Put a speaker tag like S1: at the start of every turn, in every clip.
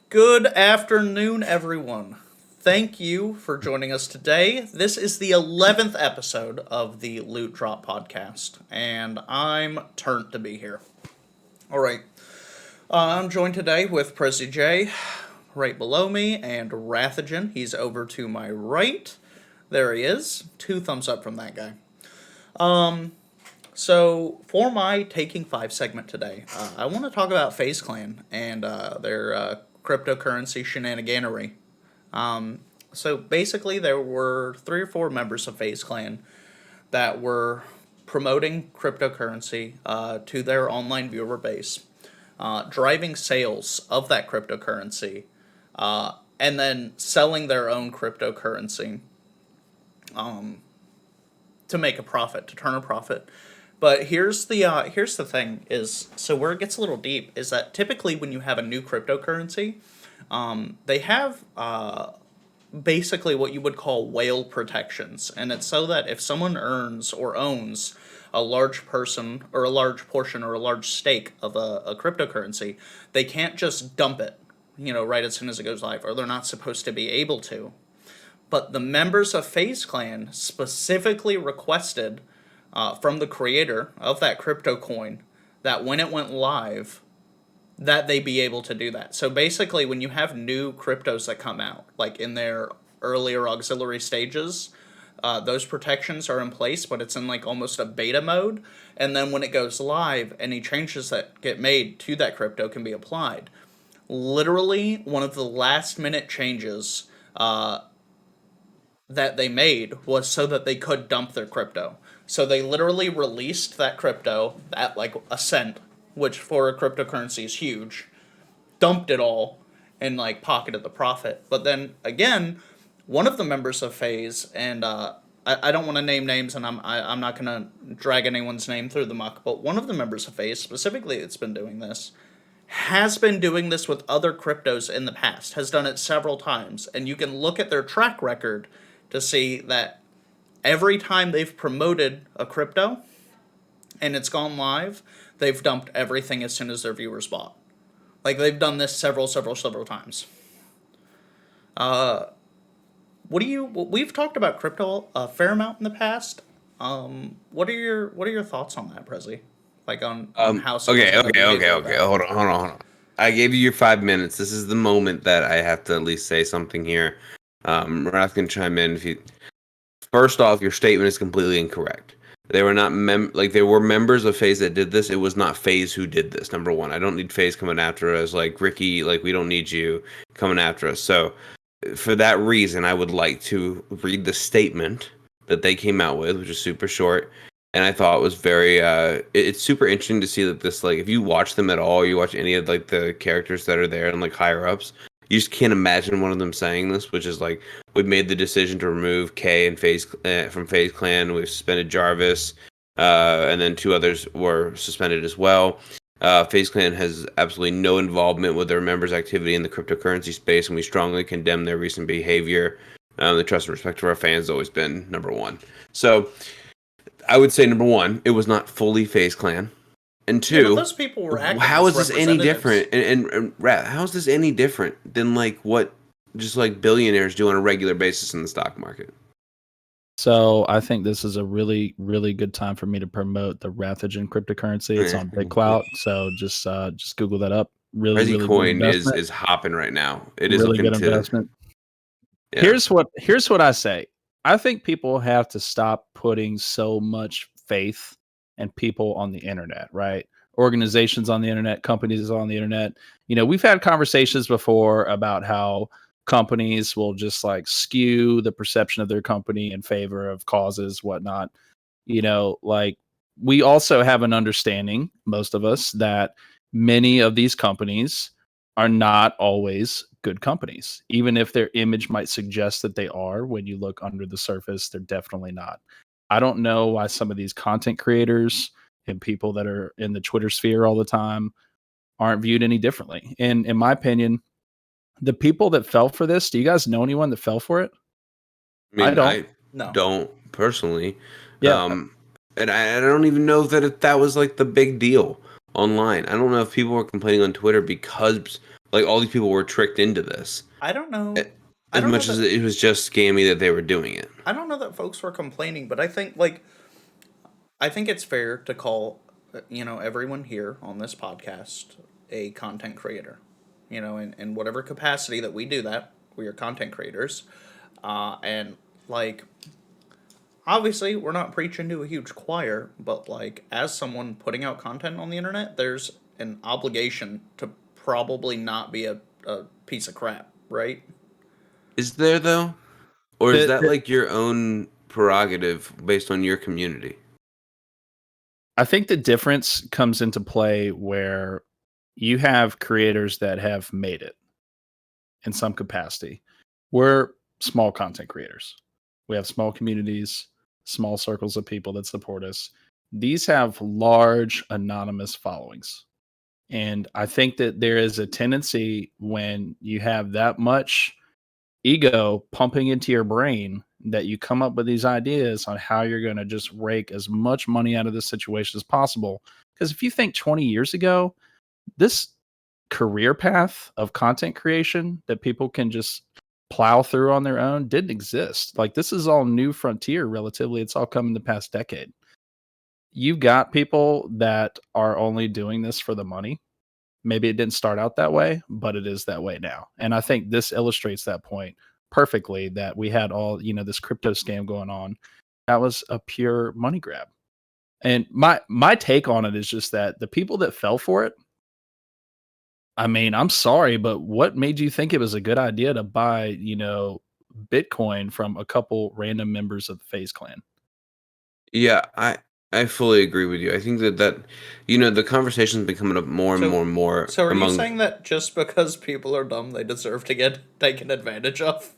S1: Good afternoon, everyone. Thank you for joining us today. This is the 11th episode of the Loot Drop podcast, and I'm turned to be here. All right. I'm joined today with Prezy J right below me, and Rathagen. He's over to my right. There he is. 2 thumbs up from that guy. So, for my Taking 5 segment today, I want to talk about FaZe Clan and their cryptocurrency shenaniganery. So, basically, there were 3 or 4 members of FaZe Clan that were promoting cryptocurrency to their online viewer base, driving sales of that cryptocurrency, and then selling their own cryptocurrency to make a profit, to turn a profit. But here's the thing is so where it gets a little deep is that typically when you have a new cryptocurrency, they have basically what you would call whale protections, and it's so that if someone earns or owns a large person or a large portion or a large stake of a cryptocurrency, they can't just dump it, right as soon as it goes live, or they're not supposed to be able to. But the members of FaZe Clan specifically requested from the creator of that crypto coin that when it went live, that they be able to do that. So basically, when you have new cryptos that come out, like in their earlier auxiliary stages, those protections are in place, but it's in like almost a beta mode. And then when it goes live, any changes that get made to that crypto can be applied. Literally, one of the last minute changes that they made was so that they could dump their crypto. So they literally released that crypto at like a cent, which for a cryptocurrency is huge, dumped it all, and like pocketed the profit. But then again, one of the members of FaZe, and I don't want to name names, and I'm not gonna drag anyone's name through the muck, but one of the members of FaZe specifically that's been doing this has been doing this with other cryptos in the past, has done it several times, and you can look at their track record to see that every time they've promoted a crypto and it's gone live, they've dumped everything as soon as their viewers bought. Like they've done this several times. What do you? We've talked about crypto a fair amount in the past. What are your thoughts on that, Presley? Like on how someone's
S2: Okay,
S1: going to
S2: okay,
S1: behave
S2: okay,
S1: like
S2: okay.
S1: that?
S2: Hold on. I gave you your 5 minutes. This is the moment that I have to at least say something here. Wrath can chime in if you. First off, your statement is completely incorrect. They were not there were members of FaZe that did this. It was not FaZe who did this. Number one, I don't need FaZe coming after us. Like Ricky, like we don't need you coming after us. So, for that reason, I would like to read the statement that they came out with, which is super short, and I thought it was very. It's super interesting to see that this, like, if you watch them at all, you watch any of like the characters that are there and like higher ups, you just can't imagine one of them saying this, which is like, we've made the decision to remove K and FaZe from FaZe Clan. We've suspended Jarvis, and then 2 others were suspended as well. FaZe Clan has absolutely no involvement with their members' activity in the cryptocurrency space, and we strongly condemn their recent behavior. The trust and respect of our fans has always been number one. So I would say number one, it was not fully FaZe Clan. And
S1: Yeah, but
S2: two,
S1: those people were acting
S2: how
S1: as
S2: is this any
S1: representatives.
S2: different? And Rat, how is this any different than like what just like billionaires do on a regular basis in the stock market?
S3: So I think this is a really, really good time for me to promote the Rathagen cryptocurrency. It's on BigClout, so just Google that up. Really,
S2: Prezy
S3: really good
S2: coin is
S3: investment.
S2: is hopping right now. It is
S3: Really
S2: looking
S3: good
S2: to
S3: investment.
S2: yeah.
S3: Here's what I say. I think people have to stop putting so much faith in people on the internet, right? Organizations on the internet, companies on the internet. We've had conversations before about how companies will just like skew the perception of their company in favor of causes, whatnot. Like we also have an understanding, most of us, that many of these companies are not always good companies. Even if their image might suggest that they are, when you look under the surface, they're definitely not. I don't know why some of these content creators and people that are in the Twitter sphere all the time aren't viewed any differently. And in my opinion, the people that fell for this, do you guys know anyone that fell for it?
S2: I
S3: I
S2: mean,
S3: don't.
S2: I
S1: No.
S2: don't personally,
S3: Yeah.
S2: um, and I don't even know that that was like the big deal online. I don't know if people were complaining on Twitter because Like all these people were tricked into this.
S1: I don't know. I
S2: As
S1: don't know
S2: much as
S1: that
S2: it was just scammy that they were doing it.
S1: I don't know that folks were complaining, but I think it's fair to call everyone here on this podcast a content creator. In whatever capacity that we do that, we are content creators. And like obviously we're not preaching to a huge choir, but like as someone putting out content on the internet, there's an obligation to probably not be a piece of crap, right?
S2: Is there though? Or is
S3: The,
S2: that
S3: the,
S2: like your own prerogative based on your community?
S3: I think the difference comes into play where you have creators that have made it in some capacity. We're small content creators. We have small communities, small circles of people that support us. These have large anonymous followings. And I think that there is a tendency when you have that much ego pumping into your brain that you come up with these ideas on how you're going to just rake as much money out of this situation as possible. Because if you think 20 years ago, this career path of content creation that people can just plow through on their own didn't exist. Like this is all new frontier relatively. It's all come in the past decade. You've got people that are only doing this for the money. Maybe it didn't start out that way, but it is that way now. And I think this illustrates that point perfectly that we had all, this crypto scam going on. That was a pure money grab. And my take on it is just that the people that fell for it, I mean, I'm sorry, but what made you think it was a good idea to buy, Bitcoin from a couple random members of the FaZe clan?
S2: Yeah, I fully agree with you. I think that the conversation's been coming up more and more
S1: So
S2: and more
S1: so are you
S2: among.
S1: saying that just because people are dumb they deserve to get taken advantage of?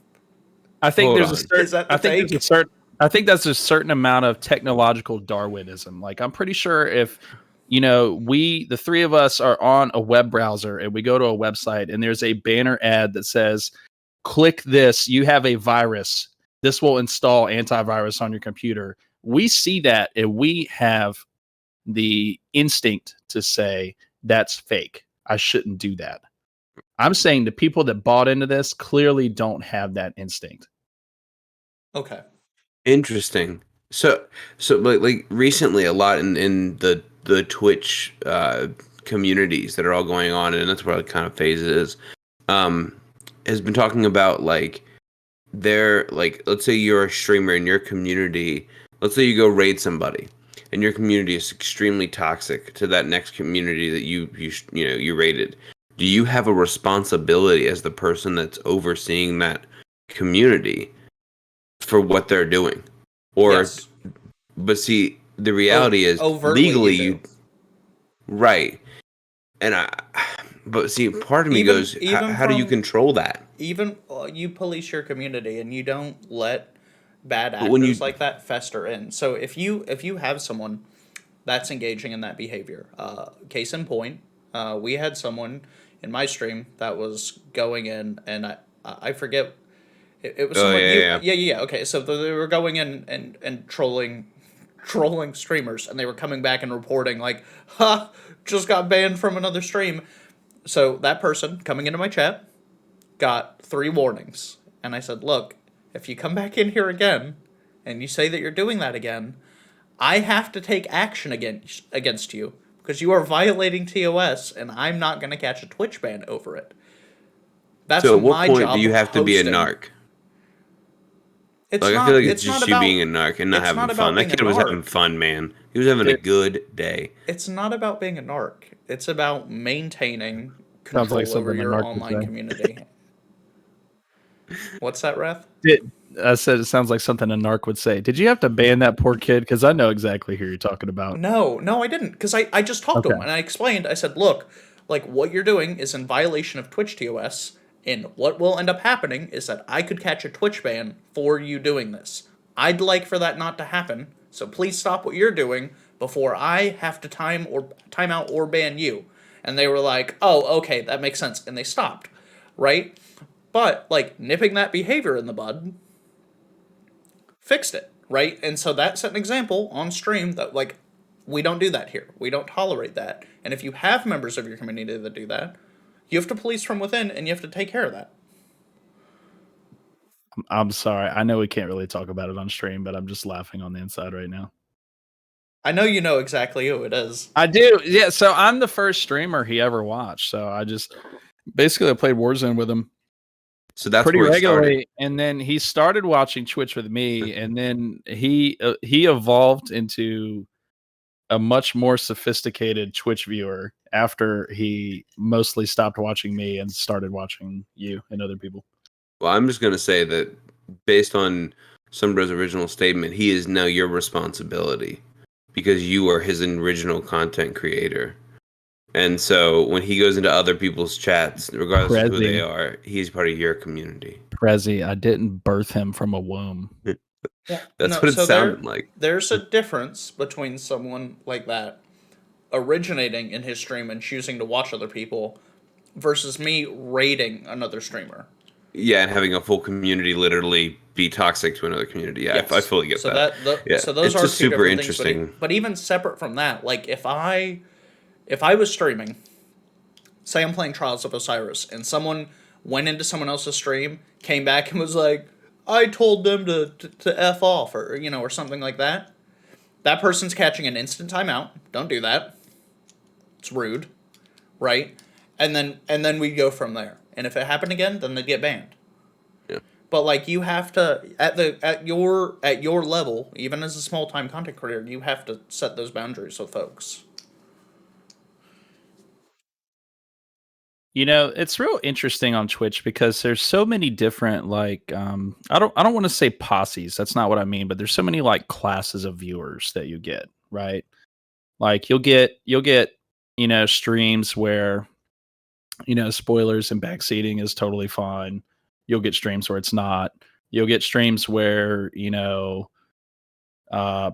S3: I think
S2: Hold
S3: there's a
S2: on.
S1: Is
S3: certain
S1: that the
S3: I think there's a
S1: take?
S3: certain I think that's a certain amount of technological Darwinism. Like I'm pretty sure if we the three of us are on a web browser and we go to a website and there's a banner ad that says click this, you have a virus. This will install antivirus on your computer. We see that and we have the instinct to say that's fake. I shouldn't do that. I'm saying the people that bought into this clearly don't have that instinct.
S1: Okay.
S2: Interesting. So like recently, a lot in the Twitch communities that are all going on, and that's what it kind of phase is. Um, has been talking about like they're like, let's say you're a streamer in your community. Let's say you go raid somebody, and your community is extremely toxic to that next community that you raided. Do you have a responsibility as the person that's overseeing that community for what they're doing? Or,
S1: Yes.
S2: but see, the reality is
S1: Overtly you
S2: legally
S1: do.
S2: right. And but see, part of me
S1: Even
S2: goes,
S1: even
S2: how do you
S1: from
S2: control that?
S1: even you police your community and you don't let bad
S2: But when
S1: actors
S2: you,
S1: like that fester in. So if you have someone that's engaging in that behavior, case in point, we had someone in my stream that was going in and I forget it was
S2: oh
S1: someone
S2: yeah,
S1: you
S2: yeah.
S1: yeah okay, so they were going in and trolling streamers, and they were coming back and reporting like, "Ha, just got banned from another stream." So that person coming into my chat got 3 warnings, and I said, "Look, if you come back in here again, and you say that you're doing that again, I have to take action against you because you are violating TOS, and I'm not going to catch a Twitch ban over it. That's
S2: So at what
S1: my
S2: point do
S1: job
S2: you have to be a
S1: hosting."
S2: narc? Like I feel like it's just you being a narc and not
S1: It's
S2: having
S1: not
S2: fun.
S1: about
S2: That
S1: being a
S2: kid was having
S1: narc.
S2: fun, man. He was having a
S3: It
S2: good day.
S1: It's not about being a narc. It's about maintaining
S3: sounds like
S1: control over
S3: something a
S1: your
S3: narc would
S1: online
S3: say.
S1: community. What's that, Wrath?
S3: I said it sounds like something a narc would say. Did you have to ban that poor kid? Because I know exactly who you're talking about.
S1: No, no, I didn't. Because I just talked to him
S3: Okay.
S1: and I explained. I said, look, like what you're doing is in violation of Twitch TOS, and what will end up happening is that I could catch a Twitch ban for you doing this. I'd like for that not to happen, so please stop what you're doing before I have to time out or ban you. And they were like, oh, okay, that makes sense, and they stopped, right? But like nipping that behavior in the bud fixed it, right? And so that set an example on stream that like we don't do that here. We don't tolerate that. And if you have members of your community that do that, You have to police from within, and you have to take care of that.
S3: I'm sorry. I know we can't really talk about it on stream, but I'm just laughing on the inside right now.
S1: I know you know exactly who it is.
S3: I do. Yeah. So I'm the first streamer he ever watched. So I just basically I played Warzone with him.
S2: So that's
S3: pretty
S2: where it
S3: regularly,
S2: started.
S3: and then he started watching Twitch with me, and then he evolved into a much more sophisticated Twitch viewer after he mostly stopped watching me and started watching you and other people.
S2: Well, I'm just going to say that based on Sunbrow's original statement, he is now your responsibility because you are his original content creator. And so when he goes into other people's chats, regardless of who they
S3: Prezy.
S2: are, he's part of your community.
S3: Prezy, I didn't birth him from a womb.
S2: That's what it sounded like.
S1: There's a difference between someone like that originating in his stream and choosing to watch other people versus me raiding another streamer.
S2: Yeah, and having a full community literally be toxic to another community. Yeah,
S1: Yes.
S2: I fully get that.
S1: So those
S2: it's
S1: are
S2: just
S1: two
S2: super
S1: different
S2: interesting.
S1: things. But even separate from that, like if I was streaming, say I'm playing Trials of Osiris, and someone went into someone else's stream, came back and was like, I told them to F off, or or something like that. That person's catching an instant timeout. Don't do that. It's rude, right? And then we go from there. And if it happened again, then they'd get banned.
S2: Yeah.
S1: But like you have to at your level, even as a small time content creator, you have to set those boundaries with folks.
S3: It's real interesting on Twitch because there's so many different like I don't want to say posses, that's not what I mean, but there's so many like classes of viewers that you get, right? Like you'll get streams where spoilers and backseating is totally fine. You'll get streams where it's not. You'll get streams where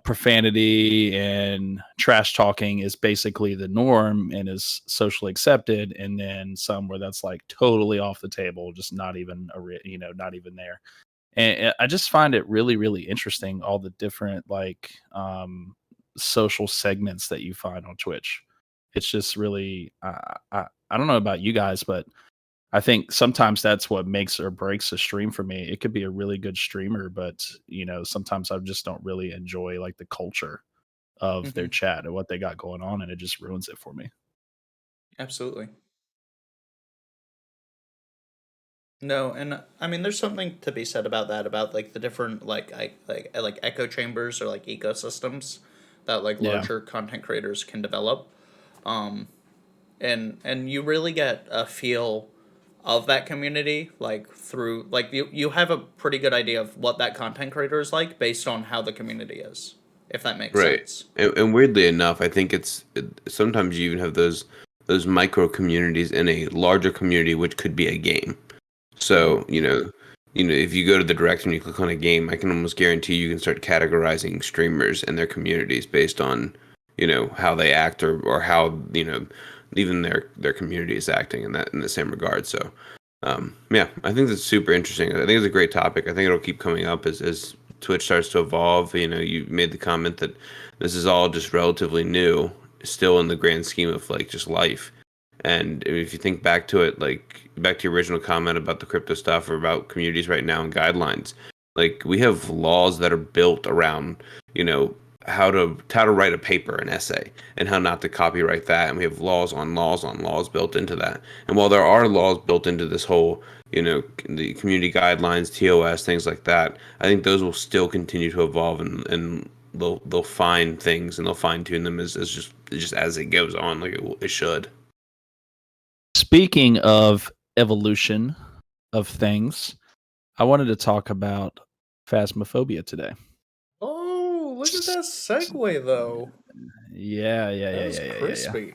S3: profanity and trash talking is basically the norm and is socially accepted, and then some where that's like totally off the table, just not even not even there. And I just find it really, really interesting, all the different like social segments that you find on Twitch. It's just really I don't know about you guys, but I think sometimes that's what makes or breaks a stream for me. It could be a really good streamer, but sometimes I just don't really enjoy like the culture of their chat and what they got going on, and it just ruins it for me.
S1: Absolutely. No, and I mean, there's something to be said about that, about like the different like echo chambers or like ecosystems that like larger content creators can develop, and you really get a feel of that community like through like you have a pretty good idea of what that content creator is like based on how the community is, if that makes sense.
S2: And weirdly enough, I think sometimes you even have those micro communities in a larger community, which could be a game. So if you go to the directory and you click on a game, I can almost guarantee you can start categorizing streamers and their communities based on how they act or how even their community is acting in the same regard. So yeah, I think that's super interesting. I think it's a great topic. I think it'll keep coming up as Twitch starts to evolve. You made the comment that this is all just relatively new, still in the grand scheme of like just life. And if you think back to it, like back to your original comment about the crypto stuff or about communities right now and guidelines, like we have laws that are built around, how to write a paper, an essay, and how not to copyright that. And we have laws on laws on laws built into that. And while there are laws built into this whole, the community guidelines, TOS, things like that, I think those will still continue to evolve and they'll find things and they'll fine tune them as just as it goes on, like it should.
S3: Speaking of evolution of things, I wanted to talk about Phasmophobia today.
S1: Oh, look at that segue though.
S3: Yeah.
S1: That was crispy.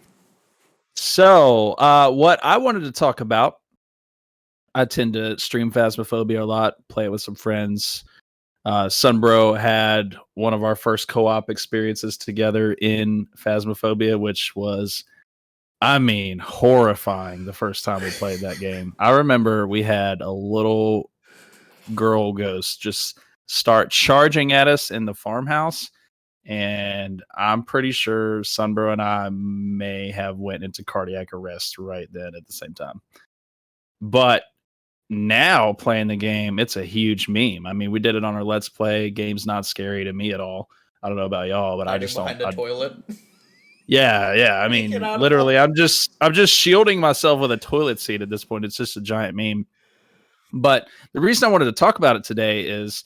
S3: So, what I wanted to talk about, I tend to stream Phasmophobia a lot, play it with some friends. Sunbro had one of our first co-op experiences together in Phasmophobia, which was, I mean, horrifying the first time we played that game. I remember we had a little girl ghost just start charging at us in the farmhouse, and I'm pretty sure Sunbro and I may have went into cardiac arrest right then at the same time. But now playing the game, it's a huge meme. I mean, we did it on our Let's Play. Game's not scary to me at all. I don't know about y'all, but I
S1: Hiding
S3: just don't.
S1: behind a toilet.
S3: Yeah. I
S1: Make it
S3: mean,
S1: out of
S3: literally, I'm just shielding myself with a toilet seat at this point. It's just a giant meme. But the reason I wanted to talk about it today is,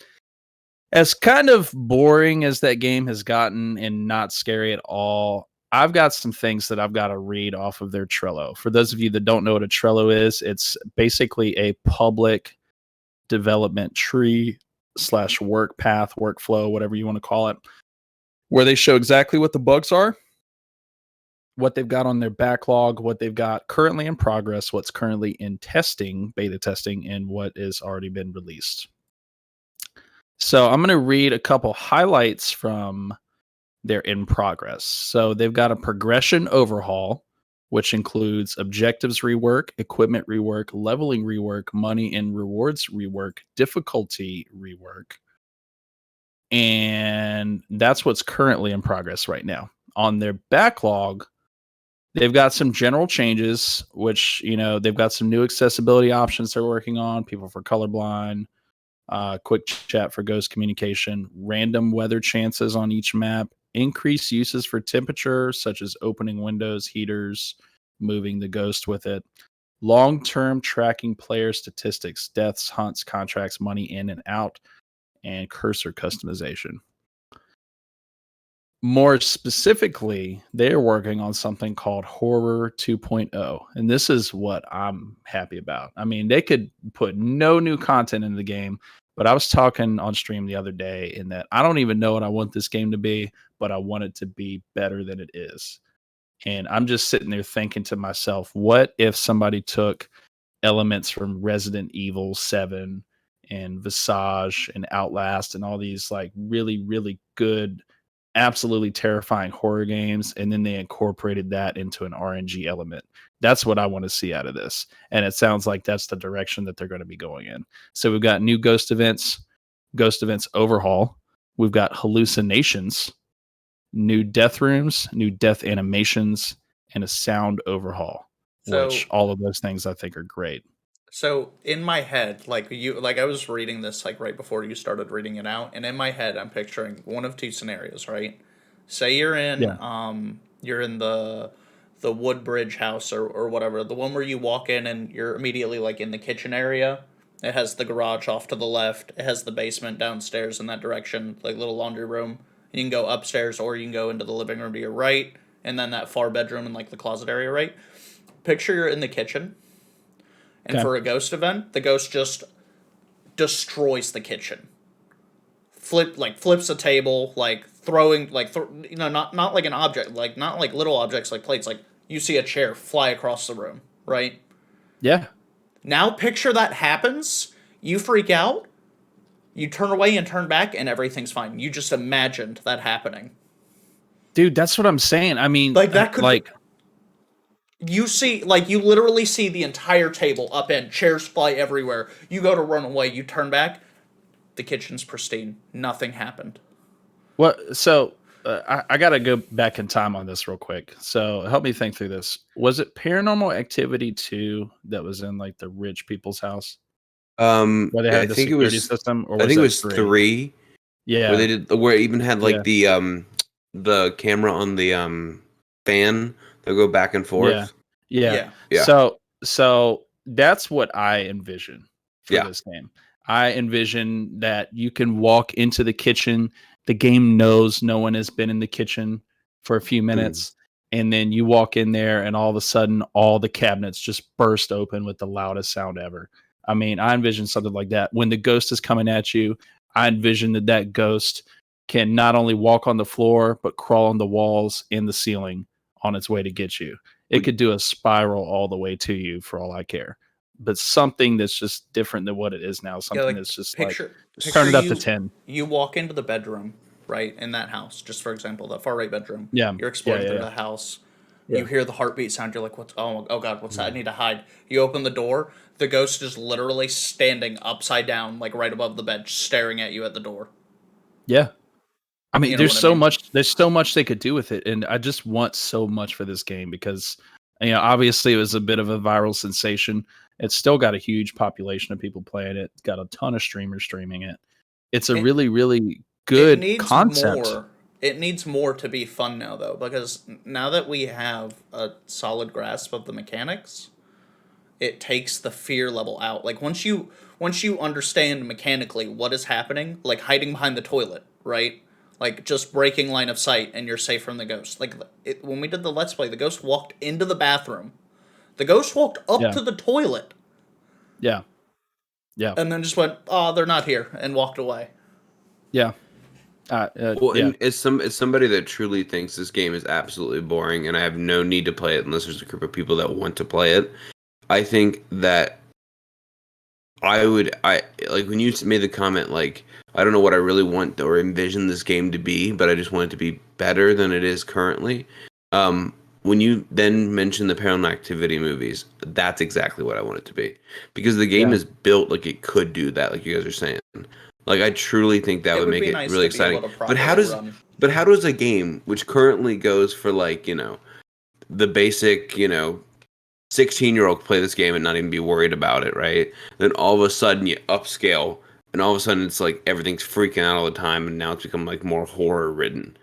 S3: as kind of boring as that game has gotten and not scary at all, I've got some things that I've got to read off of their Trello. For those of you that don't know what a Trello is, it's basically a public development tree / work path, workflow, whatever you want to call it, where they show exactly what the bugs are, what they've got on their backlog, what they've got currently in progress, what's currently in testing, beta testing, and what has already been released. So I'm going to read a couple highlights from their in progress. So they've got a progression overhaul, which includes objectives rework, equipment rework, leveling rework, money and rewards rework, difficulty rework. And that's what's currently in progress right now. On their backlog, they've got some general changes, which, they've got some new accessibility options they're working on, people for colorblind, quick chat for ghost communication, random weather chances on each map, increased uses for temperature, such as opening windows, heaters, moving the ghost with it, long-term tracking player statistics, deaths, hunts, contracts, money in and out, and cursor customization. More specifically, they're working on something called Horror 2.0, and this is what I'm happy about. I mean, they could put no new content into the game, but I was talking on stream the other day in that I don't even know what I want this game to be, but I want it to be better than it is. And I'm just sitting there thinking to myself, what if somebody took elements from Resident Evil 7 and Visage and Outlast and all these like really, really good, absolutely terrifying horror games, and then they incorporated that into an RNG element? That's what I want to see out of this. And it sounds like that's the direction that they're going to be going in. So we've got new ghost events overhaul. We've got hallucinations, new death rooms, new death animations, and a sound overhaul,
S1: So
S3: which all of those things I think are great.
S1: So in my head, like I was reading this like right before you started reading it out, and in my head I'm picturing one of two scenarios, right? Say you're in the Woodbridge house or whatever, the one where you walk in and you're immediately like in the kitchen area. It has the garage off to the left. It has the basement downstairs in that direction, like little laundry room. You can go upstairs or you can go into the living room to your right, and then that far bedroom and like the closet area, right? Picture you're in the kitchen. And
S3: Okay.
S1: for a ghost event, the ghost just destroys the kitchen. Flips a table, like throwing, not like an object, like not like little objects like plates, like you see a chair fly across the room, right?
S3: Yeah.
S1: Now picture that happens, you freak out, you turn away and turn back, and everything's fine. You just imagined that happening.
S3: Dude, that's what I'm saying. I mean,
S1: Like that could you see, like, you literally see the entire table upend, chairs fly everywhere. You go to run away, you turn back, the kitchen's pristine. Nothing happened.
S3: what? So I got to go back in time on this real quick. So help me think through this. Was it Paranormal Activity 2 that was in like the rich people's house where they
S2: I
S3: had the
S2: think it
S3: security
S2: was.
S3: system, or
S2: I
S3: was
S2: think it
S3: that
S2: was 3 where they
S3: Yeah.
S2: did where it even had like
S3: Yeah.
S2: the camera on the fan that go back and
S3: Yeah.
S2: forth.
S3: Yeah.
S1: Yeah.
S2: Yeah.
S3: So that's what I envision for
S2: Yeah.
S3: this game. I envision that you can walk into the kitchen. The game knows no one has been in the kitchen for a few minutes. And then you walk in there, and all of a sudden, all the cabinets just burst open with the loudest sound ever. I mean, I envision something like that. When the ghost is coming at you, I envision that ghost can not only walk on the floor, but crawl on the walls and the ceiling on its way to get you. It could do a spiral all the way to you for all I care. But something that's just different than what it is now.
S1: Yeah,
S3: Something
S1: like
S3: that's just like,
S1: picture
S3: just turn
S1: picture
S3: it up to
S1: you
S3: 10.
S1: you walk into the bedroom, right, in that house, just for example, that far right bedroom.
S3: Yeah.
S1: You're exploring through
S3: Yeah.
S1: the house.
S3: Yeah.
S1: You hear the heartbeat sound, you're like, what's oh god, what's that? I need to hide. You open the door, the ghost is literally standing upside down, like right above the bed, staring at you at the door.
S3: Yeah. I mean,
S1: You know
S3: there's
S1: what I
S3: so
S1: mean?
S3: much. There's so much they could do with it, and I just want so much for this game because, obviously it was a bit of a viral sensation. It's still got a huge population of people playing it. It's got a ton of streamers streaming it. It's a
S1: It
S3: really, really
S1: it
S3: good
S1: needs
S3: concept.
S1: more. It needs more to be fun now, though, because now that we have a solid grasp of the mechanics, it takes the fear level out. Like once you understand mechanically what is happening, like hiding behind the toilet, right? Like just breaking line of sight and you're safe from the ghost. Like when we did the let's play, the ghost walked into the bathroom. The ghost walked up
S3: Yeah,
S1: to the toilet
S3: yeah, yeah,
S1: and then just went, "Oh, they're not here," and walked away.
S3: yeah,
S2: Well,
S3: yeah.
S2: and as somebody that truly thinks this game is absolutely boring, and I have no need to play it unless there's a group of people that want to play it, I think that I like when you made the comment like I don't know what I really want or envision this game to be, but I just want it to be better than it is currently. When you then mention the Paranormal Activity movies, that's exactly what I want it to be because the game
S3: Yeah.
S2: is built like it could do that, like you guys are saying. Like I truly think that
S1: It
S2: would
S1: would
S2: make
S1: be
S2: it
S1: nice
S2: really
S1: to be able
S2: exciting.
S1: to
S2: But how
S1: properly
S2: does
S1: run.
S2: but how does a game which currently goes for like the basic 16-year-old play this game and not even be worried about it, right? Then all of a sudden you upscale, and all of a sudden it's like everything's freaking out all the time, and now it's become like more horror ridden.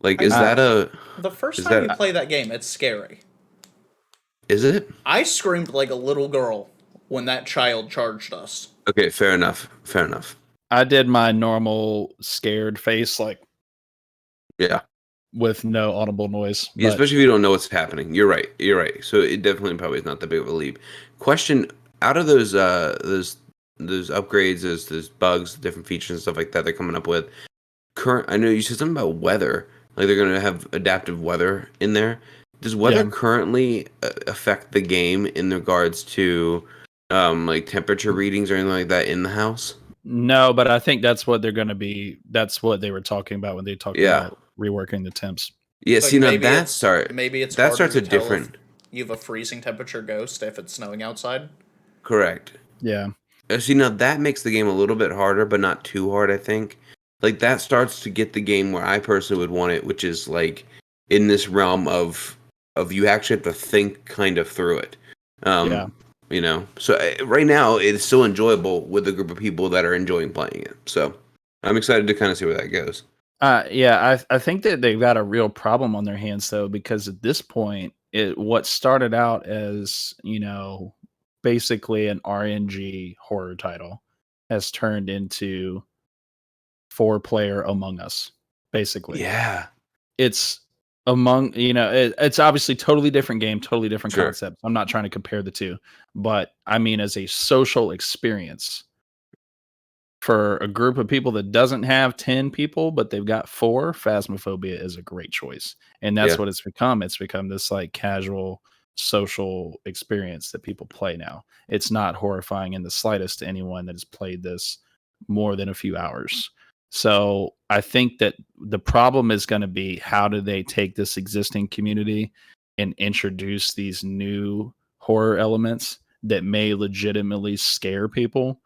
S2: Like,
S1: I mean, the first
S2: is
S1: time you
S2: that
S1: play that game, it's scary.
S2: is it?
S1: I screamed like a little girl when that child charged us.
S2: Okay, fair enough. Fair enough.
S3: I did my normal scared face, like
S2: Yeah.
S3: with no audible noise.
S2: Yeah,
S3: But
S2: especially if you don't know what's happening. You're right. You're right. So it definitely probably is not that big of a leap. Question: out of those upgrades, those bugs, different features and stuff like that they're coming up with. I know you said something about weather. Like they're gonna have adaptive weather in there. Does weather
S3: yeah,
S2: currently affect the game in regards to like temperature readings or anything like that in the house?
S3: no, but I think that's what they're going to be. That's what they were talking about when they talked
S2: Yeah.
S3: about reworking the temps.
S2: Yeah.
S1: Like
S2: See now
S1: maybe it's
S2: that
S1: harder
S2: starts
S1: to
S2: a
S1: tell if
S2: different.
S1: you have a freezing temperature ghost if it's snowing outside.
S2: Correct.
S3: Yeah,
S2: See, now that makes the game a little bit harder, but not too hard, I think. Like, that starts to get the game where I personally would want it, which is, like, in this realm of you actually have to think kind of through it.
S3: yeah.
S2: Um, So right now, it's still enjoyable with a group of people that are enjoying playing it. So I'm excited to kind of see where that goes.
S3: Yeah, I think that they've got a real problem on their hands though, because at this point, what started out as basically an RNG horror title has turned into 4-player Among Us. Basically,
S2: Yeah,
S3: it's it's obviously totally different game, totally different
S2: sure.
S3: concept. I'm not trying to compare the two, but I mean as a social experience for a group of people that doesn't have 10 people, but they've got 4, Phasmophobia is a great choice. And that's
S2: Yeah,
S3: what it's become. It's become this like casual social experience that people play now. It's not horrifying in the slightest to anyone that has played this more than a few hours. So I think that the problem is going to be how do they take this existing community and introduce these new horror elements that may legitimately scare people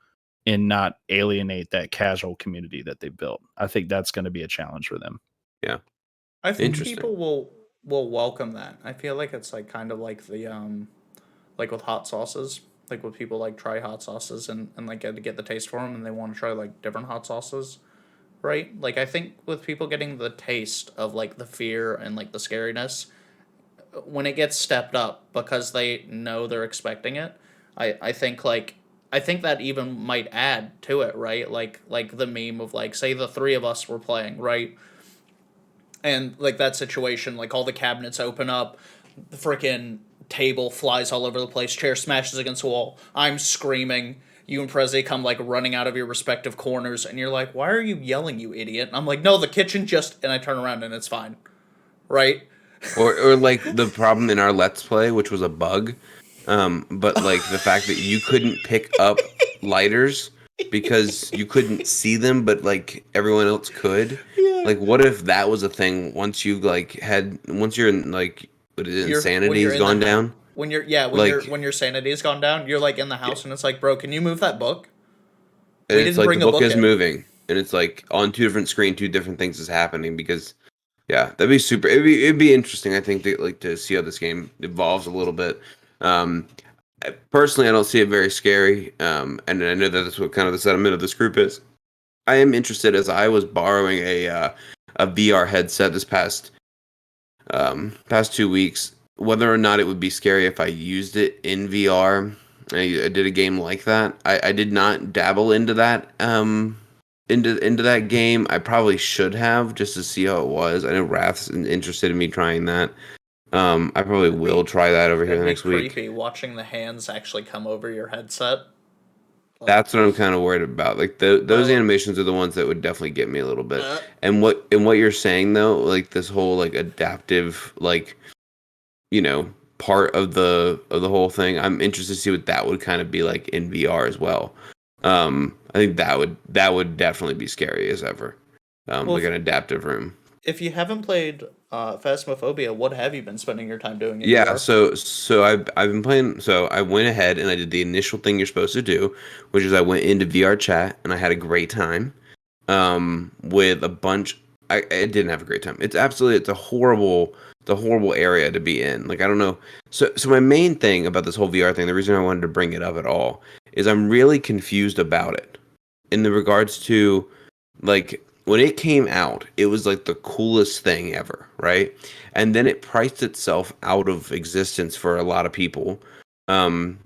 S3: and not alienate that casual community that they built. I think that's going to be a challenge for them.
S2: yeah.
S1: I think
S2: Interesting.
S1: people will welcome that. I feel like it's like kind of like the like with hot sauces. Like with people like try hot sauces and like get the taste for them and they want to try like different hot sauces, right? Like I think with people getting the taste of like the fear and like the scariness when it gets stepped up because they know they're expecting it, I think like I think that even might add to it, right? Like the meme of like say the three of us were playing, right? And like that situation, like all the cabinets open up, the freaking table flies all over the place, chair smashes against the wall. I'm screaming. You and Prezy come like running out of your respective corners, and you're like, "Why are you yelling, you idiot?" And I'm like, "No, the kitchen just." And I turn around and it's fine, right?
S2: Or like the problem in our Let's Play, which was a bug, but like the fact that you couldn't pick up lighters because you couldn't see them, but like everyone else could.
S1: Yeah.
S2: Like, what if that was a thing once you're in like
S1: When you're
S2: insanity's
S1: in the
S2: gone down?
S1: when you're yeah
S2: Like,
S1: when your sanity's gone down, you're like in the house and it's like, bro, can you move that book? We
S2: it's
S1: didn't
S2: like the
S1: bring a
S2: book
S1: book
S2: is
S1: in.
S2: moving. and it's like on two different screen, two different things is happening because yeah, that'd be super. It'd be interesting. I think to see how this game evolves a little bit. Um, Personally, I don't see it very scary. And I know that that's what kind of the sentiment of this group is. I am interested as I was borrowing a VR headset this past 2 weeks, whether or not it would be scary if I used it in VR. I did a game like that. I did not dabble into that into that game. I probably should have just to see how it was. I know Wrath's interested in me trying that. I probably will try that over here
S1: That'd be
S2: next week.
S1: creepy watching the hands actually come over your headset.
S2: That's what I'm kind of worried about. Like those
S1: Well,
S2: animations are the ones that would definitely get me a little bit.
S1: uh,
S2: And what you're saying though, like this whole like adaptive like you know part of the whole thing, I'm interested to see what that would kind of be like in VR as well. I think that would definitely be scary as ever.
S1: well,
S2: Like an adaptive room.
S1: if you haven't played Phasmophobia, what have you been spending your time doing in
S2: Yeah,
S1: VR?
S2: so I've been playing. So I went ahead and I did the initial thing you're supposed to do, which is I went into VR chat and I had a great time. With a bunch. I didn't have a great time. It's a horrible area to be in. Like I don't know. So my main thing about this whole VR thing, the reason I wanted to bring it up at all, is I'm really confused about it in the regards to like when it came out, it was like the coolest thing ever, right? And then it priced itself out of existence for a lot of people. Um,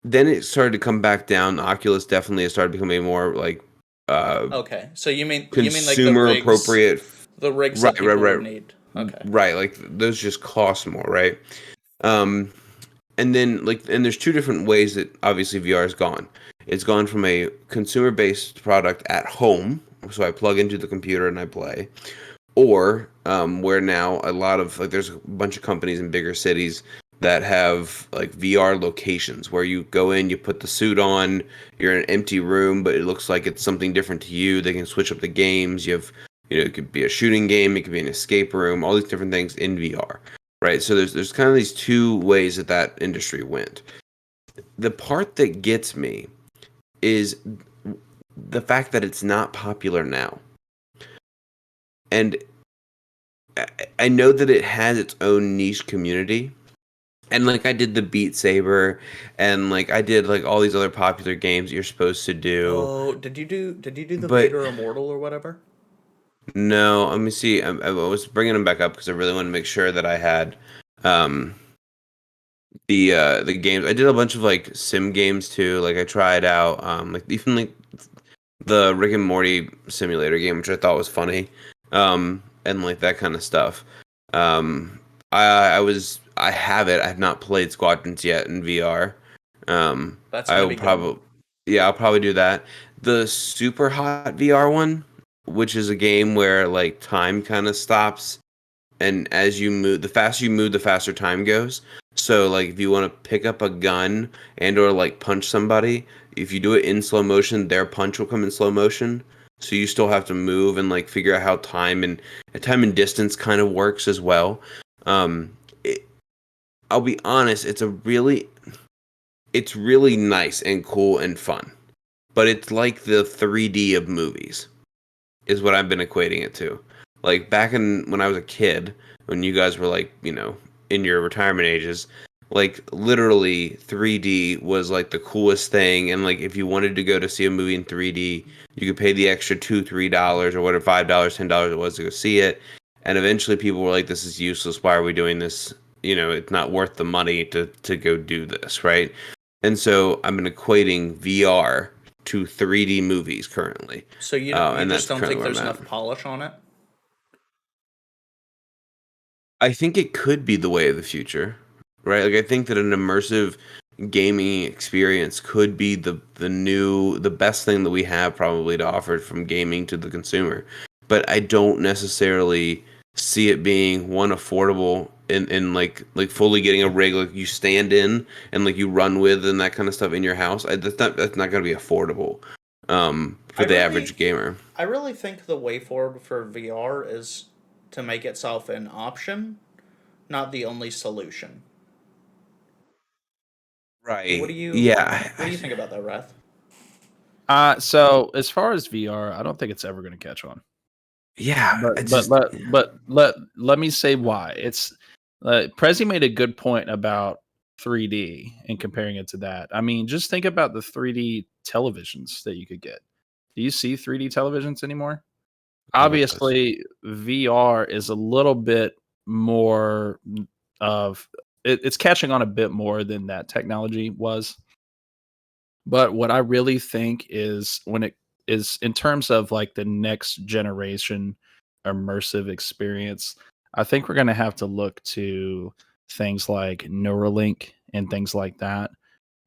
S2: then it started to come back down. The Oculus definitely has started becoming more like uh
S1: Okay, so you mean like
S2: consumer appropriate.
S1: the rigs that
S2: Right, right,
S1: people would
S2: right,
S1: need. Okay.
S2: right. Like those just cost more, right? Um, and then and there's two different ways that obviously VR has gone. It's gone from a consumer based product at home, so I plug into the computer and I play, or where now a lot of like there's a bunch of companies in bigger cities that have like VR locations where you go in, you put the suit on, you're in an empty room, but it looks like it's something different to you. They can switch up the games. You have, it could be a shooting game, it could be an escape room, all these different things in VR, right? So there's kind of these two ways that that industry went. The part that gets me is the fact that it's not popular now. And I know that it has its own niche community. And like I did the Beat Saber and like I did like all these other popular games you're supposed to do.
S1: Oh, did you do the
S2: But
S1: Vader Immortal or whatever?
S2: no, let me see. I was bringing them back up because I really want to make sure that I had um the games. I did a bunch of like sim games too. Like I tried out like even like the Rick and Morty simulator game, which I thought was funny, and like that kind of stuff. Um, I have it. I have not played Squadrons yet in VR.
S1: That's
S2: I
S1: gonna
S2: will
S1: be good.
S2: probably yeah, I'll probably do that. The Super Hot VR one, which is a game where like time kind of stops and as you move, the faster you move, the faster time goes. So like if you want to pick up a gun and or like punch somebody, if you do it in slow motion, their punch will come in slow motion. So you still have to move and like figure out how time and distance kind of works as well. Um, it, I'll be honest, it's really nice and cool and fun, but it's like the 3D of movies is what I've been equating it to. Like back in when I was a kid, when you guys were like, in your retirement ages, like literally 3D was like the coolest thing. And like if you wanted to go to see a movie in 3D, you could pay the extra $2, $3 or whatever, $5, $10 it was to go see it. And eventually people were like, this is useless. Why are we doing this? It's not worth the money to go do this, right? And so I'm equating VR to 3D movies currently.
S1: So you
S2: And
S1: just
S2: that's
S1: don't
S2: currently
S1: think
S2: where I'm
S1: there's
S2: at.
S1: enough polish on it?
S2: I think it could be the way of the future, right? Like I think that an immersive gaming experience could be the best thing that we have probably to offer from gaming to the consumer. But I don't necessarily see it being one affordable in like fully getting a rig like you stand in and like you run with and that kind of stuff in your house. That's not going to be affordable
S1: I
S2: for the
S1: really
S2: average gamer.
S1: I really think the way forward for VR is to make itself an option, not the only solution. What do
S2: Right.
S1: you
S2: Yeah.
S1: what do you think about that, Wrath?
S3: So as far as VR, I don't think it's ever going to catch on.
S2: Yeah,
S3: Let me say why. It's Prezi made a good point about 3D and comparing it to that. I mean, just think about the 3D televisions that you could get. Do you see 3D televisions anymore? Obviously, VR is a little bit more of it's catching on a bit more than that technology was. But what I really think is when it is in terms of like the next generation immersive experience, I think we're going to have to look to things like Neuralink and things like that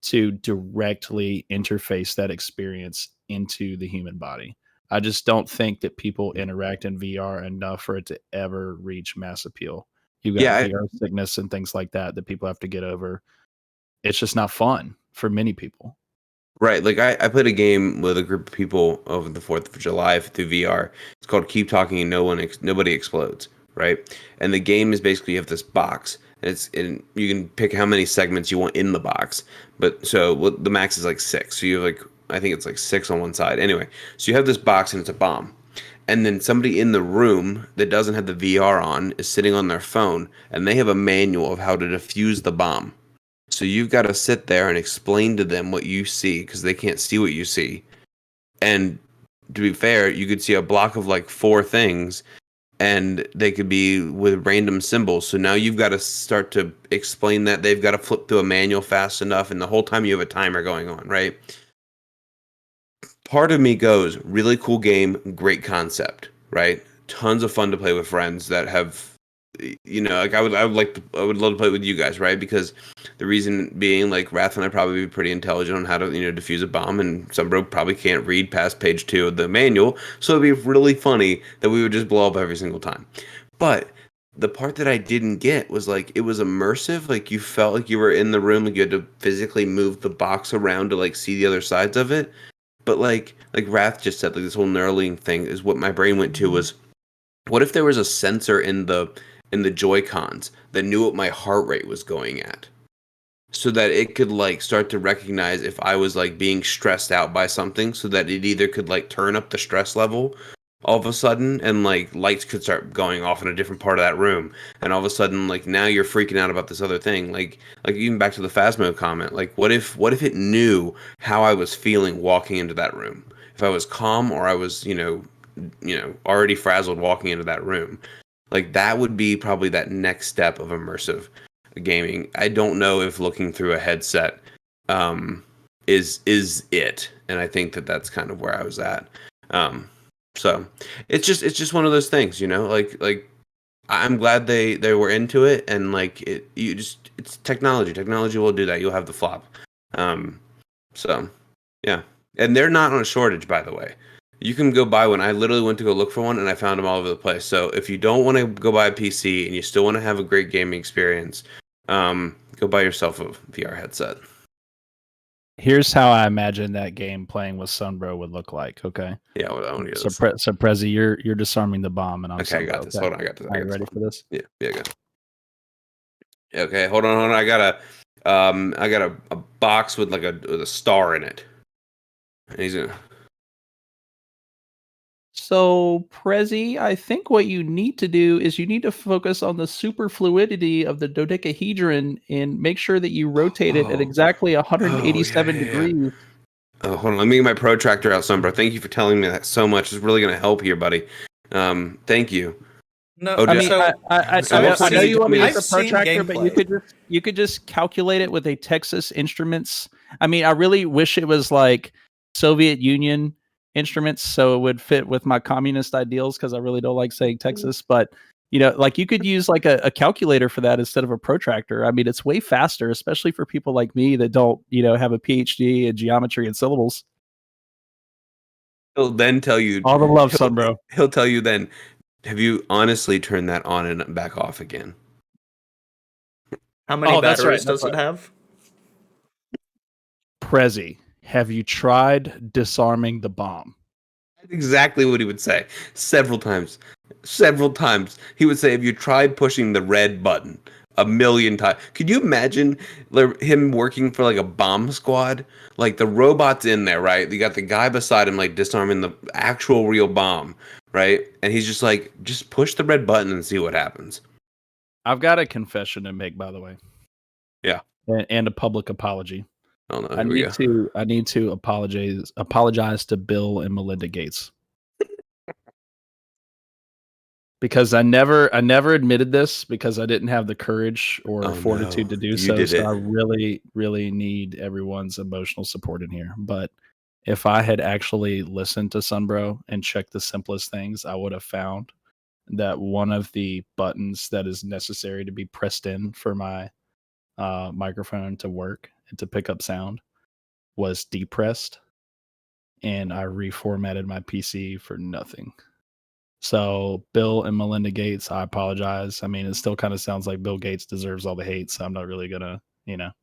S3: to directly interface that experience into the human body. I just don't think that people interact in VR enough for it to ever reach mass appeal. You've got
S2: Yeah,
S3: VR sickness and things like that that people have to get over. It's just not fun for many people.
S2: right. Like I played a game with a group of people over the 4th of July through VR. It's called Keep Talking and Nobody Explodes, right? And the game is basically you have this box and you can pick how many segments you want in the box. But the max is like 6. So you have like I think it's like 6 on one side. Anyway, so you have this box and it's a bomb. And then somebody in the room that doesn't have the VR on is sitting on their phone and they have a manual of how to defuse the bomb. So you've got to sit there and explain to them what you see because they can't see what you see. And to be fair, you could see a block of like 4 things and they could be with random symbols. So now you've got to start to explain that they've got to flip through a manual fast enough. And the whole time you have a timer going on, right? Part of me goes, really cool game, great concept, right? Tons of fun to play with friends that have like I would love to play with you guys, right? Because the reason being, like, Wrath and I probably be pretty intelligent on how to defuse a bomb, and Sunbro probably can't read past page 2 of the manual, so it'd be really funny that we would just blow up every single time. But the part that I didn't get was like it was immersive, like you felt like you were in the room, like you had to physically move the box around to like see the other sides of it. But like Wrath just said, like this whole Neuralink thing is what my brain went to was, what if there was a sensor in the Joy-Cons that knew what my heart rate was going at, so that it could like start to recognize if I was like being stressed out by something, so that it either could like turn up the stress level all of a sudden and like lights could start going off in a different part of that room, and all of a sudden like now you're freaking out about this other thing, like even back to the Phasmo comment, like what if it knew how I was feeling walking into that room, if I was calm or I was already frazzled walking into that room. Like that would be probably that next step of immersive gaming. I don't know if looking through a headset is it, and I think that that's kind of where I was at. So it's just one of those things, like I'm glad they were into it, and like it's technology. Technology will do that. You'll have the flop. So yeah, and they're not on a shortage, by the way. You can go buy one. I literally went to go look for one, and I found them all over the place. So if you don't want to go buy a PC and you still want to have a great gaming experience, go buy yourself a VR headset.
S3: Here's how I imagine that game playing with Sunbro would look like. Okay.
S2: Yeah, well, I want to
S3: So, Prezi, you're disarming the bomb, and I'm
S2: okay.
S3: Sunbro,
S2: I got this.
S3: okay?
S2: Hold on, I got this.
S3: Are you ready for this?
S2: Yeah, good. Okay, hold on. I got a box with like with a star in it. And he's gonna.
S3: So, Prezi, I think what you need to do is you need to focus on the superfluidity of the dodecahedron and make sure that you rotate it at exactly 187 degrees.
S2: Oh, hold on. Let me get my protractor out, Sunbro. Thank you for telling me that so much. It's really going to help here, buddy. Thank you.
S1: No,
S2: Oh,
S3: I mean,
S1: so
S3: I know you want to use
S1: I've
S3: the
S1: seen
S3: protractor, but you could just calculate it with a Texas Instruments. I mean, I really wish it was like Soviet Union instruments, so it would fit with my communist ideals, because I really don't like saying Texas. But like you could use like a calculator for that instead of a protractor. I mean, it's way faster, especially for people like me that don't have a PhD in geometry and syllables.
S2: He'll then tell you
S3: All the love, son, bro.
S2: He'll tell you then, have you honestly turned that on and back off again?
S1: How many batteries does it have?
S3: Prezi, have you tried disarming the bomb?
S2: That's exactly what he would say. Several times. He would say, have you tried pushing the red button a million times. Could you imagine him working for like a bomb squad? Like the robot's in there, right? You got the guy beside him, like disarming the actual real bomb, right? And he's just like, just push the red button and see what happens.
S3: I've got a confession to make, by the way.
S2: Yeah.
S3: And a public apology.
S2: Oh no, here we go.
S3: I need to apologize to Bill and Melinda Gates. Because I never admitted this because I didn't have the courage or fortitude to do so. So I really, really need everyone's emotional support in here. But if I had actually listened to Sunbro and checked the simplest things, I would have found that one of the buttons that is necessary to be pressed in for my microphone to work and to pick up sound was depressed, and I reformatted my PC for nothing. So Bill and Melinda Gates, I apologize. I mean, it still kind of sounds like Bill Gates deserves all the hate, so I'm not really gonna, I'm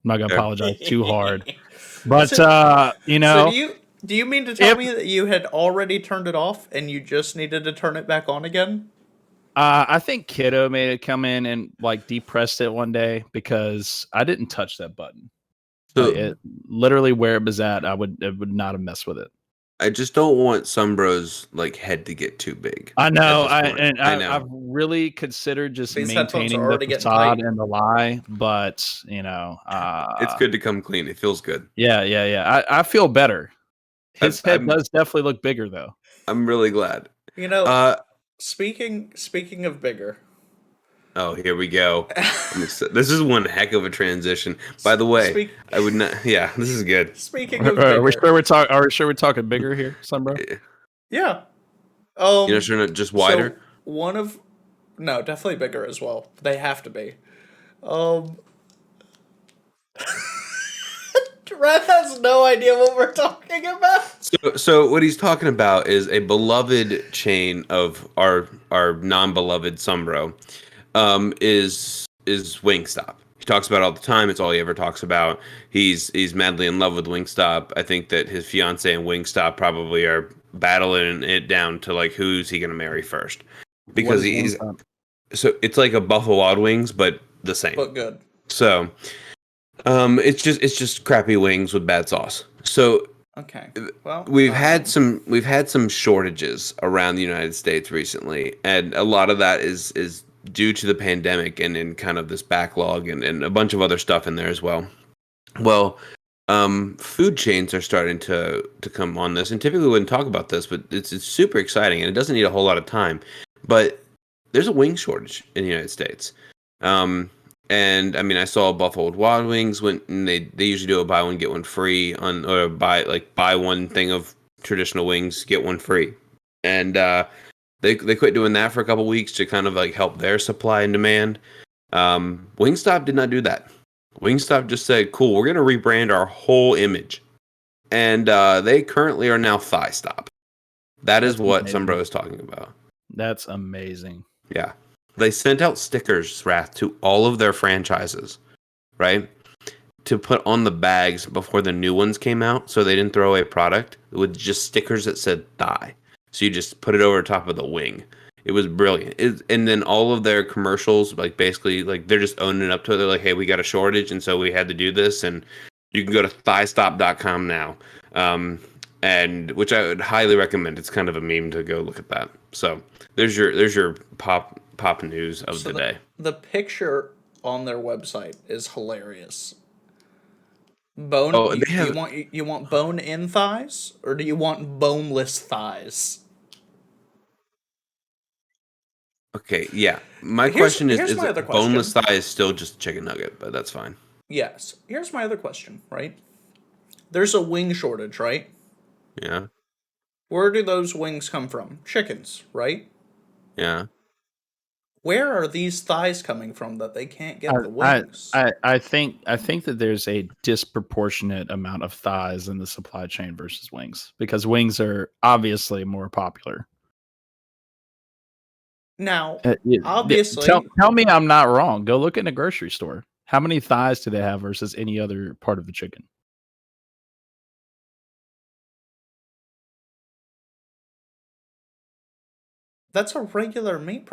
S3: not gonna apologize too hard. But
S1: So do you mean to tell me that you had already turned it off and you just needed to turn it back on again?
S3: I think Kiddo made it come in and like depressed it one day because I didn't touch that button.
S2: So
S3: It literally where it was at, it would not have messed with it.
S2: I just don't want Sunbro's like head to get too big.
S3: I know.
S2: I know.
S3: I've really considered just
S1: These headphones are
S3: maintaining the
S1: already getting
S3: facade
S1: tight.
S3: and the lie, but
S2: It's good to come clean. It feels good.
S3: Yeah. I feel better. His head does definitely look bigger, though.
S2: I'm really glad.
S1: Speaking of bigger.
S2: Oh, here we go. This is one heck of a transition. By the way, I would not. Yeah, this is good.
S1: Speaking of bigger,
S3: are we sure we're talking bigger here, Sunbro?
S1: Yeah.
S2: Sure, not just wider.
S1: So no, definitely bigger as well. They have to be. Red has no idea what we're talking about.
S2: So what he's talking about is a beloved chain of our non-beloved Sunbro, is Wingstop. He talks about it all the time. It's all he ever talks about. He's madly in love with Wingstop. I think that his fiance and Wingstop probably are battling it down to like who's he gonna marry first, because so it's like a Buffalo Wild Wings, but the same.
S1: But good.
S2: So, it's just crappy wings with bad sauce. So
S1: okay, well,
S2: we've had some shortages around the United States recently, and a lot of that is due to the pandemic and kind of this backlog and a bunch of other stuff in there as well. Well, food chains are starting to come on this, and typically we wouldn't talk about this, but it's super exciting, and it doesn't need a whole lot of time. But there's a wing shortage in the United States. And I mean, I saw Buffalo Wild Wings and they usually do a buy one get one free or buy one thing of traditional wings get one free, and they quit doing that for a couple weeks to kind of like help their supply and demand. Wingstop did not do that. Wingstop just said, "Cool, we're gonna rebrand our whole image," and they currently are now thighstop. That's what Sunbro is talking about.
S3: That's amazing.
S2: Yeah. They sent out stickers, Wrath, to all of their franchises, right? To put on the bags before the new ones came out, so they didn't throw away product with just stickers that said thigh. So you just put it over top of the wing. It was brilliant. And then all of their commercials, like basically, like they're just owning up to it. They're like, hey, we got a shortage, and so we had to do this. And you can go to thighstop.com now, and which I would highly recommend. It's kind of a meme to go look at that. So there's your pop news of the day.
S1: The picture on their website is hilarious. You want bone in thighs, or do you want boneless thighs?
S2: Okay, yeah. My question is
S1: my other
S2: boneless
S1: question.
S2: thigh is still just a chicken nugget, but that's fine.
S1: Yes. Here's my other question, right? There's a wing shortage, right?
S2: Yeah.
S1: Where do those wings come from? Chickens, right?
S2: Yeah.
S1: Where are these thighs coming from that they can't get the wings?
S3: I think that there's a disproportionate amount of thighs in the supply chain versus wings, because wings are obviously more popular.
S1: Now, obviously,
S3: tell me I'm not wrong. Go look in a grocery store. How many thighs do they have versus any other part of the chicken?
S1: That's a regular meat.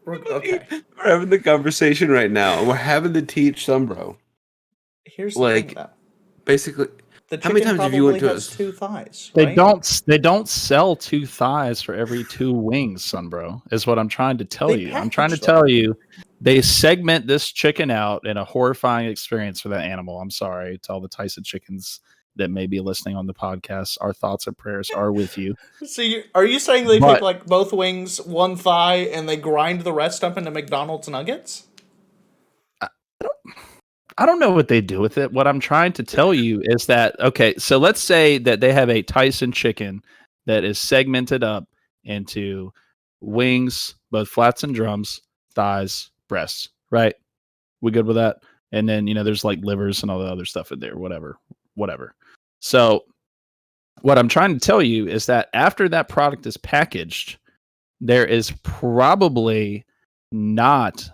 S1: Okay.
S2: We're having the conversation right now, and we're having to teach Sunbro.
S1: Here's the thing, though.
S2: Basically,
S1: The
S2: how many
S1: chicken
S2: times have you went
S1: probably
S2: to
S1: has
S2: us?
S1: 2 thighs,
S3: They
S1: right?
S3: don't sell 2 thighs for every 2 wings, Sunbro, is what I'm trying to tell
S1: They
S3: you. I'm trying to
S1: package them.
S3: tell you they segment this chicken out in a horrifying experience for that animal. I'm sorry to all the Tyson chickens that may be listening on the podcast. Our thoughts and prayers are with you.
S1: So are you saying they take
S3: But
S1: like both wings, 1 thigh, and they grind the rest up into McDonald's nuggets?
S3: I don't know what they do with it. What I'm trying to tell you is that, okay, so let's say that they have a Tyson chicken that is segmented up into wings, both flats and drums, thighs, breasts, right? We good with that? And then, there's like livers and all the other stuff in there, whatever. So what I'm trying to tell you is that after that product is packaged, there is probably not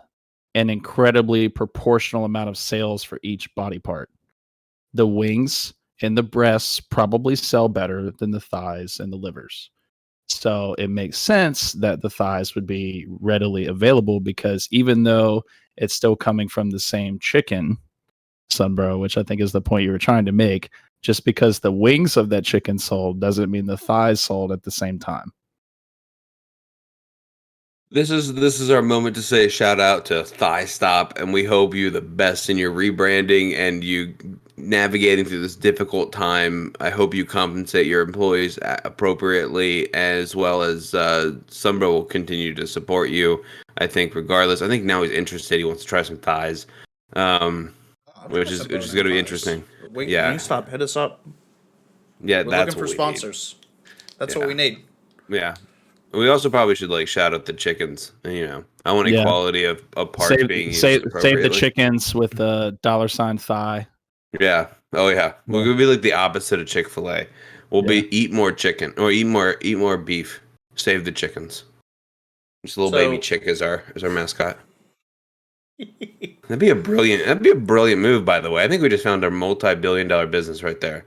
S3: an incredibly proportional amount of sales for each body part. The wings and the breasts probably sell better than the thighs and the livers. So it makes sense that the thighs would be readily available because even though it's still coming from the same chicken, Sunbro, which I think is the point you were trying to make, just because the wings of that chicken sold doesn't mean the thighs sold at the same time.
S2: This is our moment to say shout out to thighstop, and we hope you the best in your rebranding and you navigating through this difficult time. I hope you compensate your employees appropriately, as well as Sunbro will continue to support you. I think regardless. I think now he's interested. He wants to try some thighs, which is going to be interesting.
S1: Wingstop, hit us up.
S2: Yeah,
S1: We're
S2: that's
S1: looking for
S2: what
S1: sponsors. That's what we need.
S2: Yeah. We also probably should shout out the chickens. I want equality of parts being used appropriately.
S3: Save the chickens with the $ thigh.
S2: Yeah. Oh yeah. We're gonna be like the opposite of Chick-fil-A. We'll be eat more chicken or eat more beef. Save the chickens. Just a little baby chick as our mascot. That'd be a brilliant move, by the way. I think we just found our multi-billion-dollar business right there.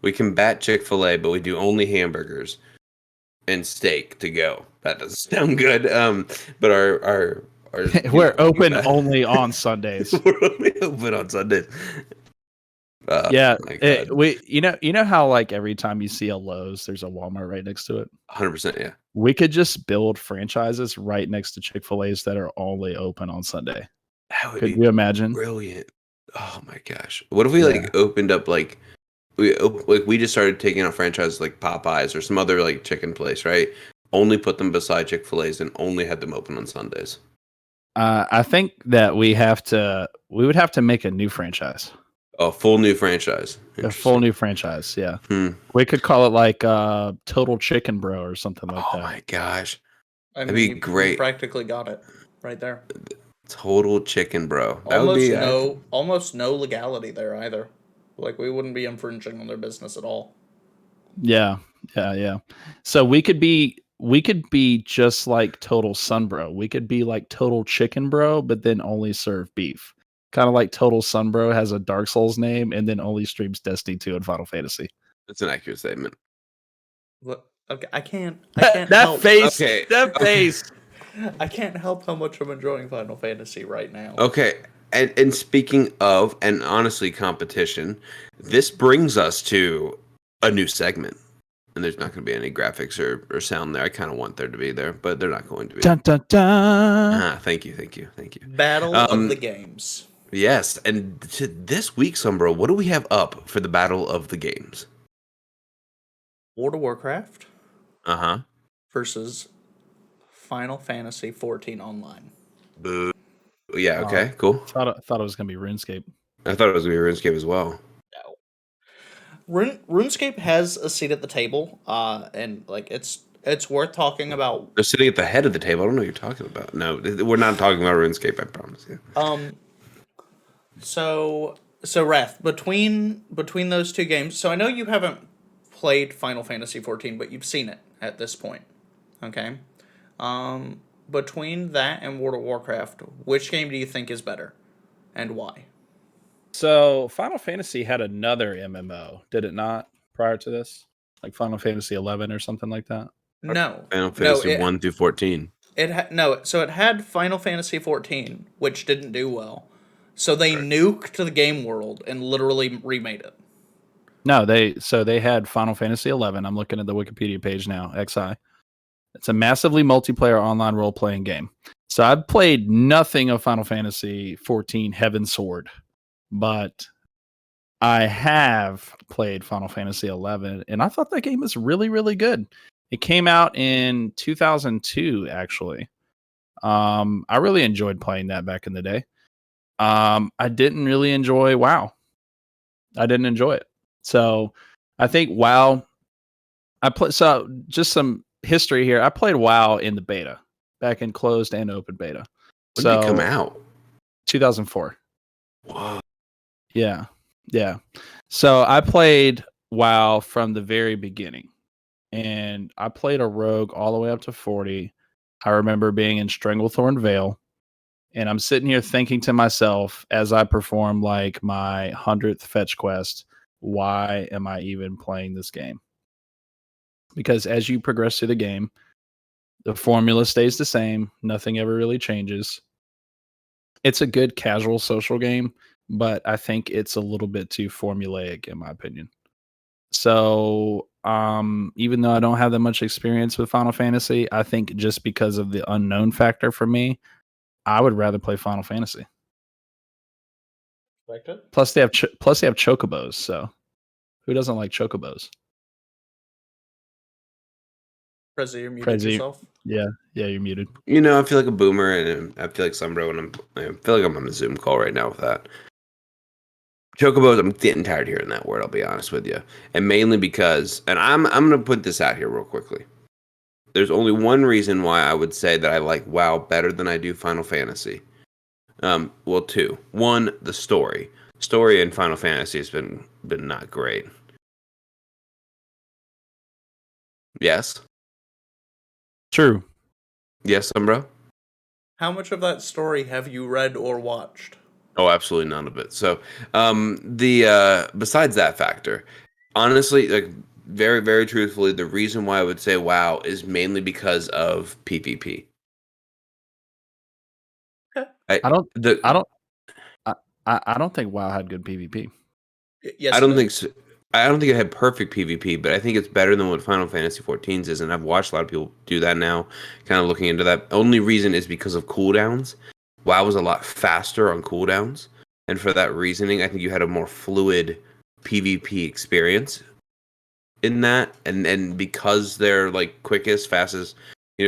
S2: We combat Chick-fil-A, but we do only hamburgers and steak to go. That doesn't sound good. But our
S3: we're open only on Sundays.
S2: We're only open on Sundays.
S3: You know how like every time you see a Lowe's, there's a Walmart right next to it.
S2: 100%, yeah.
S3: We could just build franchises right next to Chick-fil-A's that are only open on Sunday. Could you imagine?
S2: Brilliant. Oh my gosh. What if we opened up we just started taking out franchises like Popeyes or some other chicken place, right? Only put them beside Chick-fil-A's and only had them open on Sundays.
S3: I think that we would have to make a new franchise.
S2: A full new franchise.
S3: A full new franchise, yeah. We could call it Total Chicken Bro or something like that.
S2: Oh my gosh.
S1: That'd be great. You practically got it right there.
S2: Total Chicken Bro.
S1: That almost no legality there either. We wouldn't be infringing on their business at all.
S3: Yeah. So we could be just like Total Sunbro. We could be like Total Chicken Bro, but then only serve beef. Kind of like Total Sunbro has a Dark Souls name and then only streams Destiny 2 and Final Fantasy.
S2: That's an accurate statement.
S1: Look, okay, I can't that
S3: help. Face. Okay. That face.
S1: I can't help how much I'm enjoying Final Fantasy right now.
S2: Okay. And speaking of, and honestly, competition, this brings us to a new segment. And there's not going to be any graphics or sound there. I kind of want there to be there, but they're not going to be.
S3: Dun, dun, dun.
S2: Thank you.
S1: Battle of the Games.
S2: Yes, and this week, Sunbro, what do we have up for the Battle of the Games?
S1: World of Warcraft.
S2: Uh-huh.
S1: Versus Final Fantasy 14 Online.
S2: Boo. Yeah, okay, cool.
S3: I thought it was going to be RuneScape.
S2: I thought it was going to be RuneScape as well.
S1: No. RuneScape has a seat at the table, and it's worth talking about.
S2: They're sitting at the head of the table. I don't know what you're talking about. No, we're not talking about RuneScape, I promise you.
S1: So Wrath, between those two games, so I know you haven't played Final Fantasy 14, but you've seen it at this point. Okay? Between that and World of Warcraft, which game do you think is better? And why?
S3: So Final Fantasy had another MMO, did it not, prior to this? Like Final Fantasy 11 or something like that?
S1: No.
S2: Final Fantasy 1 through 14.
S1: So it had Final Fantasy 14, which didn't do well. So they
S2: Correct.
S1: nuked the game world and literally remade it.
S3: No, they had Final Fantasy 11. I'm looking at the Wikipedia page now. XI. It's a massively multiplayer online role playing game. So I've played nothing of Final Fantasy 14 Heaven Sword, but I have played Final Fantasy 11, and I thought that game was really, really good. It came out in 2002, actually. I really enjoyed playing that back in the day. I didn't really enjoy WoW. I didn't enjoy it. So I think WoW. So just some history here. I played WoW in the beta, back in closed and open beta.
S2: When did it come
S3: So
S2: out?
S3: 2004.
S2: Whoa.
S3: Yeah. Yeah. So I played WoW from the very beginning, and I played a rogue all the way up to 40. I remember being in Stranglethorn Vale, and I'm sitting here thinking to myself as I perform like my 100th fetch quest, why am I even playing this game? Because as you progress through the game, the formula stays the same, nothing ever really changes. It's a good casual social game, but I think it's a little bit too formulaic in my opinion. So, even though I don't have that much experience with Final Fantasy, I think just because of the unknown factor for me, I would rather play Final Fantasy. Plus, they have chocobos. So, who doesn't like chocobos?
S1: Prezy, you muted
S3: Prezy,
S1: yourself.
S3: yeah, you're muted.
S2: You know, I feel like a boomer, and I feel like Sombro, and I feel like I'm on a Zoom call right now with that. Chocobos, I'm getting tired of hearing that word. I'll be honest with you, and mainly because, and I'm gonna put this out here real quickly. There's only one reason why I would say that I like WoW better than I do Final Fantasy. Well, two. One, the story. Story in Final Fantasy has been not great. Yes.
S3: True.
S2: Yes, Sombro.
S1: How much of that story have you read or watched?
S2: Oh, absolutely none of it. So, besides that factor, honestly, like very, very truthfully, the reason why I would say WoW is mainly because of PvP.
S1: Okay.
S3: I don't.
S2: The
S3: I don't. I, I don't think WoW had good PvP.
S1: Yes,
S2: I
S1: it
S2: don't
S1: did.
S2: think so. I don't think it had perfect PvP, but I think it's better than what Final Fantasy 14's is, and I've watched a lot of people do that now, kind of looking into that. Only reason is because of cooldowns. WoW was a lot faster on cooldowns, and for that reasoning, I think you had a more fluid PvP experience in that, and because they're like quickest, fastest,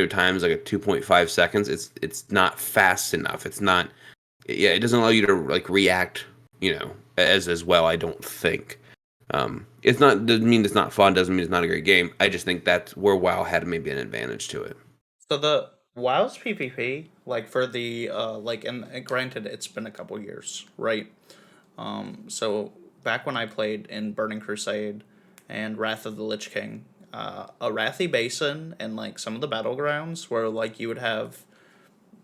S2: times like a 2.5 seconds, it's not fast enough. It's not, yeah, it doesn't allow you to like react, as well. I don't think. It's not doesn't mean it's not fun. Doesn't mean it's not a great game. I just think that's where WoW had maybe an advantage to it.
S1: So the WoW's PvP, like for the and granted, it's been a couple years, right? So back when I played in Burning Crusade and Wrath of the Lich King, Arathi Basin and like some of the battlegrounds where like you would have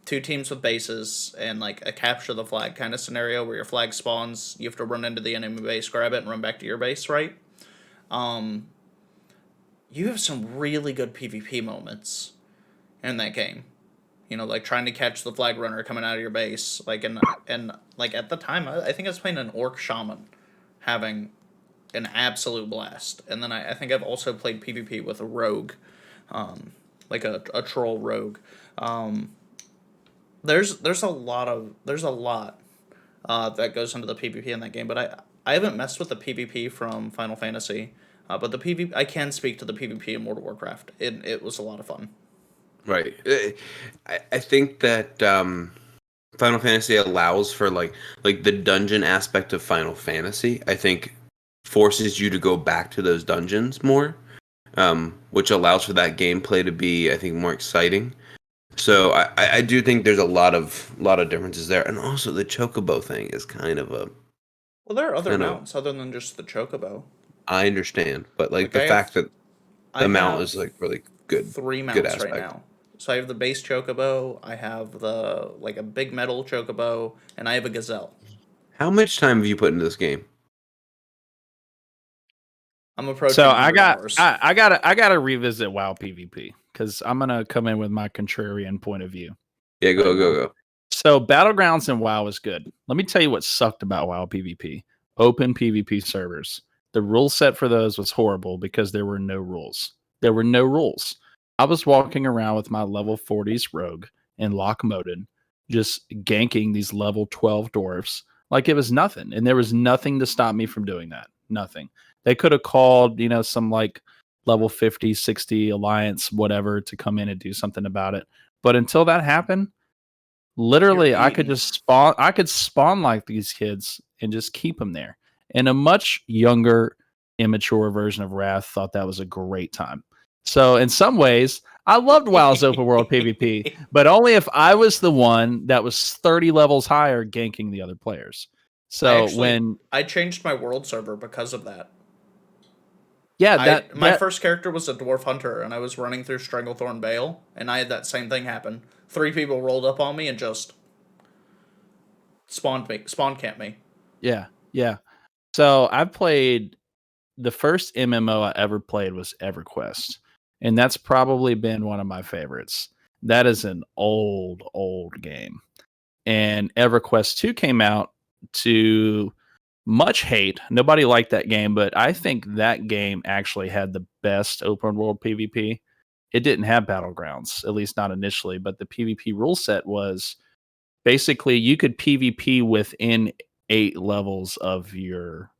S1: two teams with bases and like a capture the flag kind of scenario where your flag spawns, you have to run into the enemy base, grab it, and run back to your base, right? Um, you have some really good PvP moments in that game. Like trying to catch the flag runner coming out of your base. Like and like at the time, I think I was playing an orc shaman, having an absolute blast. And then I think I've also played PvP with a rogue, like a troll rogue. Um, there's a lot that goes into the PvP in that game, but I haven't messed with the PvP from Final Fantasy. But the PvP I can speak to the PvP in World of Warcraft. It was a lot of fun.
S2: Right. I think that Final Fantasy allows for like the dungeon aspect of Final Fantasy. I think forces you to go back to those dungeons more, which allows for that gameplay to be, I think, more exciting. So I do think there's a lot of differences there, and also the chocobo thing is kind of a
S1: Well, there are other
S2: kind of
S1: mounts other than just the chocobo.
S2: I understand, but like
S1: Like
S2: the
S1: I have,
S2: fact that
S1: I
S2: the mount
S1: have
S2: is like really good,
S1: three
S2: good
S1: mounts right
S2: aspect.
S1: now. So I have the base chocobo, I have the like a big metal chocobo, and I have a gazelle.
S2: How much time have you put into this game?
S1: I'm
S3: So
S1: approaching
S3: I
S1: 100
S3: got
S1: hours.
S3: I gotta revisit WoW PvP because I'm gonna come in with my contrarian point of view.
S2: Yeah, go.
S3: So Battlegrounds in WoW is good. Let me tell you what sucked about WoW PvP. Open PvP servers. The rule set for those was horrible because there were no rules. There were no rules. I was walking around with my level 40s rogue in lock moded, just ganking these level 12 dwarfs like it was nothing. And there was nothing to stop me from doing that. Nothing. They could have called, some like level 50, 60 alliance, whatever, to come in and do something about it. But until that happened, literally I could spawn like these kids and just keep them there. And a much younger, immature version of Wrath thought that was a great time. So in some ways, I loved WoW's open world PvP, but only if I was the one that was 30 levels higher ganking the other players. So
S1: I changed my world server because of that.
S3: Yeah,
S1: my first character was a dwarf hunter, and I was running through Stranglethorn Vale, and I had that same thing happen. 3 people rolled up on me and just spawn camped me.
S3: Yeah. So I've played, the first MMO I ever played was EverQuest, and that's probably been one of my favorites. That is an old game. And EverQuest 2 came out to much hate. Nobody liked that game, but I think that game actually had the best open world PvP. It didn't have battlegrounds, at least not initially, but the PvP rule set was basically you could PvP within 8 levels of your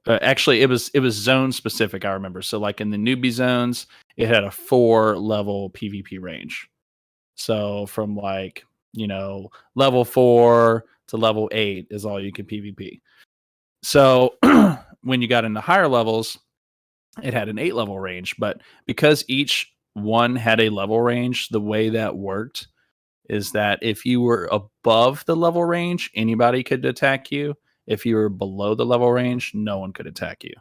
S3: actually, it was zone specific, I remember. So like in the newbie zones, it had a 4 level PvP range. So from like, level 4 to level 8 is all you can PvP. So when you got into higher levels, it had an 8 level range. But because each one had a level range, the way that worked is that if you were above the level range, anybody could attack you. If you were below the level range, no one could attack you.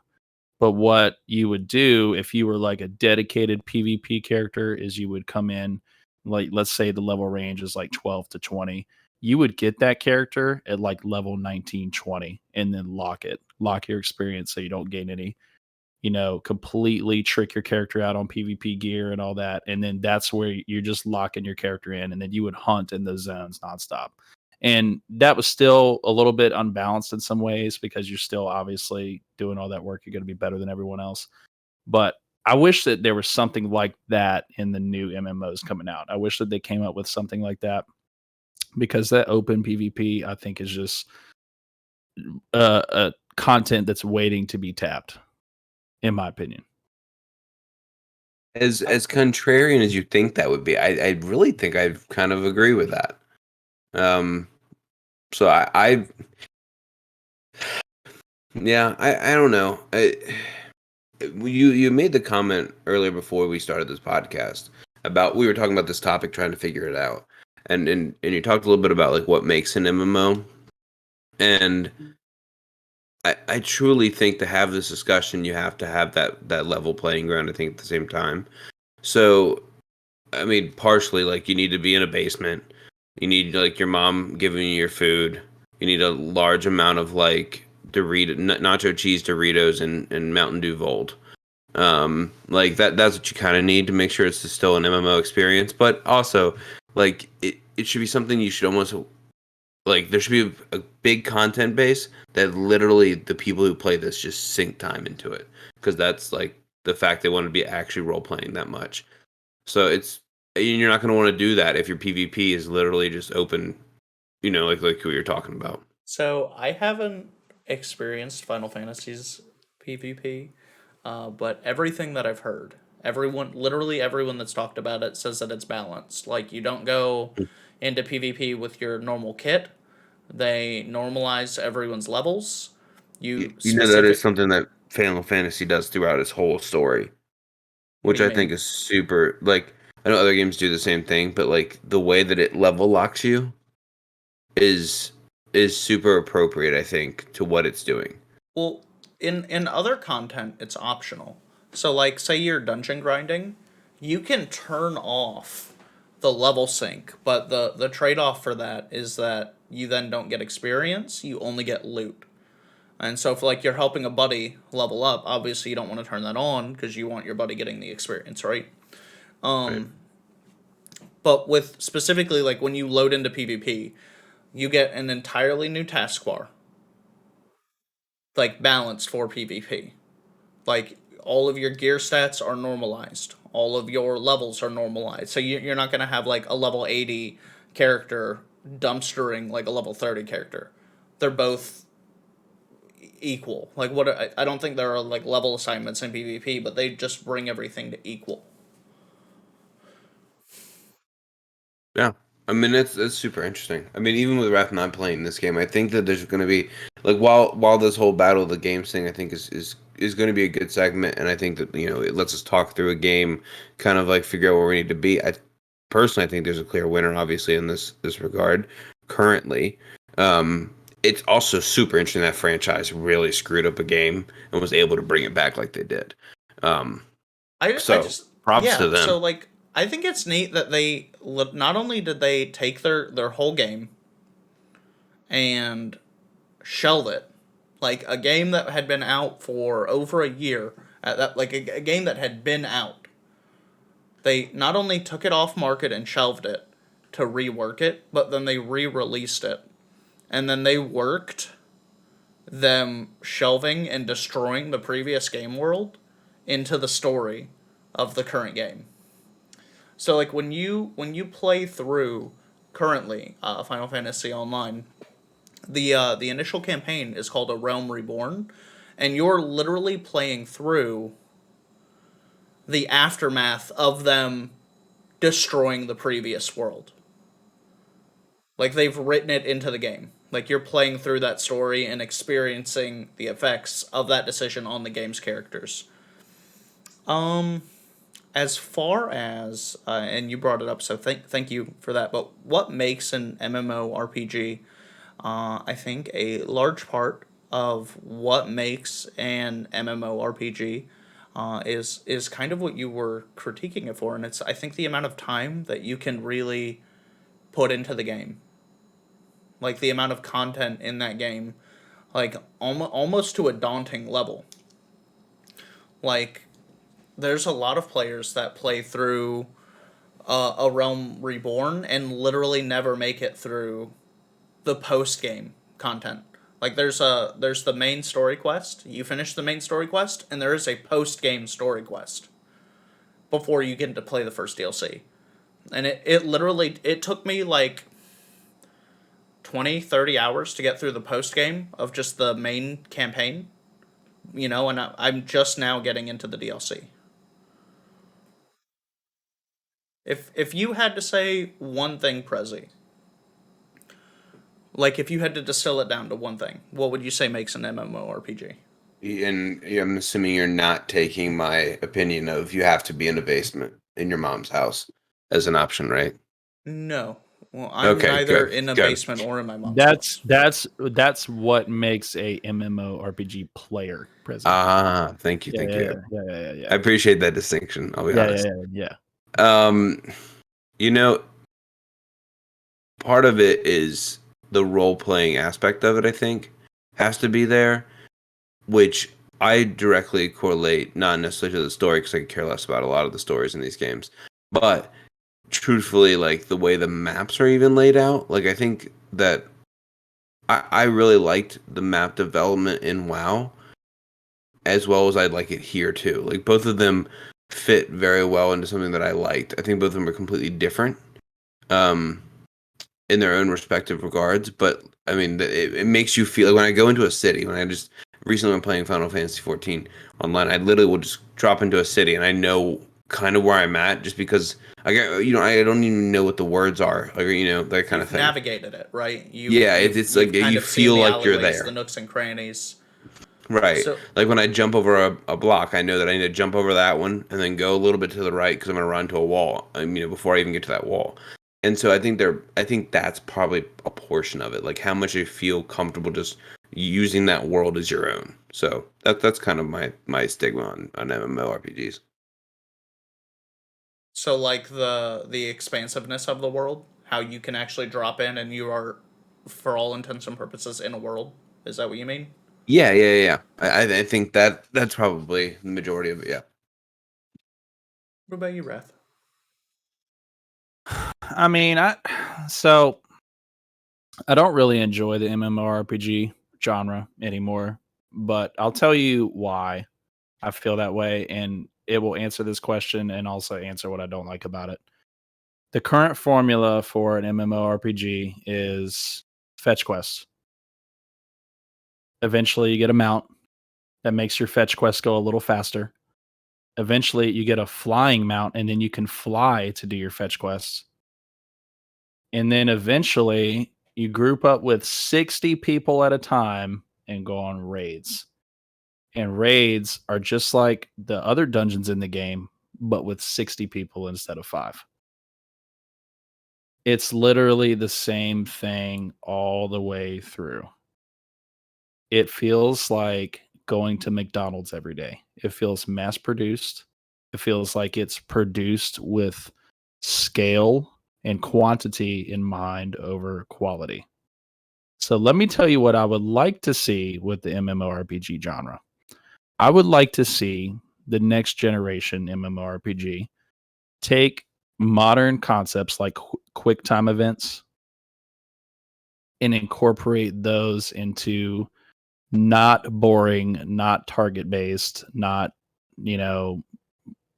S3: But what you would do if you were like a dedicated PvP character is you would come in, like, let's say the level range is like 12 to 20. You would get that character at like level 19, 20, and then lock your experience so you don't gain any, completely trick your character out on PvP gear and all that. And then that's where you're just locking your character in, and then you would hunt in those zones nonstop. And that was still a little bit unbalanced in some ways because you're still obviously doing all that work. You're going to be better than everyone else. But I wish that there was something like that in the new MMOs coming out. I wish that they came up with something like that, because that open PvP, I think, is just a content that's waiting to be tapped, in my opinion.
S2: As contrarian as you think that would be, I really think I kind of agree with that. So I don't know. You made the comment earlier before we started this podcast about, we were talking about this topic, trying to figure it out, and you talked a little bit about like what makes an MMO, and I truly think to have this discussion, you have to have that level playing ground, I think, at the same time. So, I mean, partially, like, you need to be in a basement. You need, like, your mom giving you your food. You need a large amount of, like, nacho cheese Doritos and Mountain Dew Volt. Like, that's what you kind of need to make sure it's still an MMO experience. But also, like, it should be something you should almost... Like, there should be a big content base that literally the people who play this just sink time into it. Because that's, like, the fact they want to be actually role-playing that much. So you're not going to want to do that if your PvP is literally just open, like what you're talking about.
S1: So I haven't experienced Final Fantasy's PvP, but everything that I've heard, literally everyone that's talked about it says that it's balanced. Like, you don't go into PvP with your normal kit. They normalize everyone's levels.
S2: That is something that Final Fantasy does throughout its whole story, which I think is super, like, I know other games do the same thing, but like the way that it level locks you is super appropriate, I think, to what it's doing.
S1: Well, in other content, it's optional. So, like, say you're dungeon grinding, you can turn off the level sync, but the trade-off for that is that you then don't get experience, you only get loot. And so if like you're helping a buddy level up, obviously you don't want to turn that on because you want your buddy getting the experience, right?
S2: Right.
S1: But with specifically like when you load into PvP, you get an entirely new taskbar, like balanced for PvP. Like all of your gear stats are normalized, all of your levels are normalized. So you're not going to have like a level 80 character dumpstering like a level 30 character. They're both equal. Like what I don't think there are like level assignments in PvP, but they just bring everything to equal.
S2: Yeah. I mean, it's super interesting. I mean, even with Wrath not playing this game, I think that there's going to be like while this whole battle of the games thing, I think is going to be a good segment, and I think that it lets us talk through a game, kind of like figure out where we need to be. I personally, I think there's a clear winner, obviously, in this regard. Currently, it's also super interesting that franchise really screwed up a game and was able to bring it back like they did. Um,
S1: I
S2: so
S1: just
S2: props to
S1: yeah. So
S2: them.
S1: like I think it's neat that they not only did they take their whole game and shelve it, like a game that had been out for over a year, at that like a game that had been out. They not only took it off market and shelved it to rework it, but then they re-released it, and then they worked them shelving and destroying the previous game world into the story of the current game. So like when you play through currently Final Fantasy Online, the initial campaign is called A Realm Reborn, and you're literally playing through the aftermath of them destroying the previous world. Like they've written it into the game. Like you're playing through that story and experiencing the effects of that decision on the game's characters. Um, as far as and you brought it up, so thank you for that. But what makes an MMORPG? I think a large part of what makes an MMORPG is kind of what you were critiquing it for, and it's I think the amount of time that you can really put into the game, like the amount of content in that game, like almost to a daunting level. Like there's a lot of players that play through a Realm Reborn and literally never make it through the post game content. Like there's the main story quest. You finish the main story quest, and there is a post game story quest before you get to play the first DLC. And it literally it took me like 20-30 hours to get through the post game of just the main campaign, and I'm just now getting into the DLC. If you had to say one thing, Prezi, like if you had to distill it down to one thing, what would you say makes an MMORPG?
S2: And I'm assuming you're not taking my opinion of you have to be in a basement in your mom's house as an option, right?
S1: No. Well, I'm
S2: Okay,
S1: neither
S2: good,
S1: in a
S2: good.
S1: basement or in my mom's
S3: That's
S1: house.
S3: that's what makes a MMORPG player present.
S2: Ah, thank you,
S3: Yeah,
S2: thank
S3: yeah,
S2: you.
S3: yeah, yeah, yeah,
S2: I
S3: yeah,
S2: appreciate that distinction. I'll be
S3: yeah, yeah,
S2: honest.
S3: yeah, yeah.
S2: Um, you know, part of it is the role playing aspect of it. I think has to be there, which I directly correlate not necessarily to the story because I care less about a lot of the stories in these games, but truthfully, like the way the maps are even laid out. Like I think that I really liked the map development in WoW as well as I'd like it here too. Like both of them fit very well into something that I liked. I think both of them are completely different um, in their own respective regards, but I mean, it makes you feel like when I go into a city, when I just recently been playing Final Fantasy 14 online, I literally will just drop into a city and I know kind of where I'm at just because I get, I don't even know what the words are, like, that kind of
S1: You've
S2: thing.
S1: navigated it, right?
S2: Yeah, it's like
S1: You've kind
S2: you
S1: of seen
S2: feel
S1: the
S2: like you're
S1: alleyways, the
S2: there.
S1: nooks and crannies.
S2: Right.
S1: So
S2: Like when I jump over a block, I know that I need to jump over that one and then go a little bit to the right because I'm going to run to a wall. Before I even get to that wall. And so I think that's probably a portion of it. Like how much you feel comfortable just using that world as your own. So that's kind of my stigma on MMORPGs.
S1: so like the expansiveness of the world, how you can actually drop in and you are, for all intents and purposes, in a world. Is that what you mean?
S2: Yeah. I think that's probably the majority of it. Yeah.
S1: What about you, Wrath?
S3: I mean, I don't really enjoy the MMORPG genre anymore, but I'll tell you why I feel that way, and it will answer this question and also answer what I don't like about it. The current formula for an MMORPG is fetch quests. Eventually, you get a mount that makes your fetch quest go a little faster. Eventually, you get a flying mount, and then you can fly to do your fetch quests. And then eventually, you group up with 60 people at a time and go on raids. And raids are just like the other dungeons in the game, but with 60 people instead of 5. It's literally the same thing all the way through. It feels like going to McDonald's every day. It feels mass produced. It feels like it's produced with scale and quantity in mind over quality. So let me tell you what I would like to see with the MMORPG genre. I would like to see the next generation MMORPG take modern concepts like quick time events and incorporate those into not boring, not target based, not,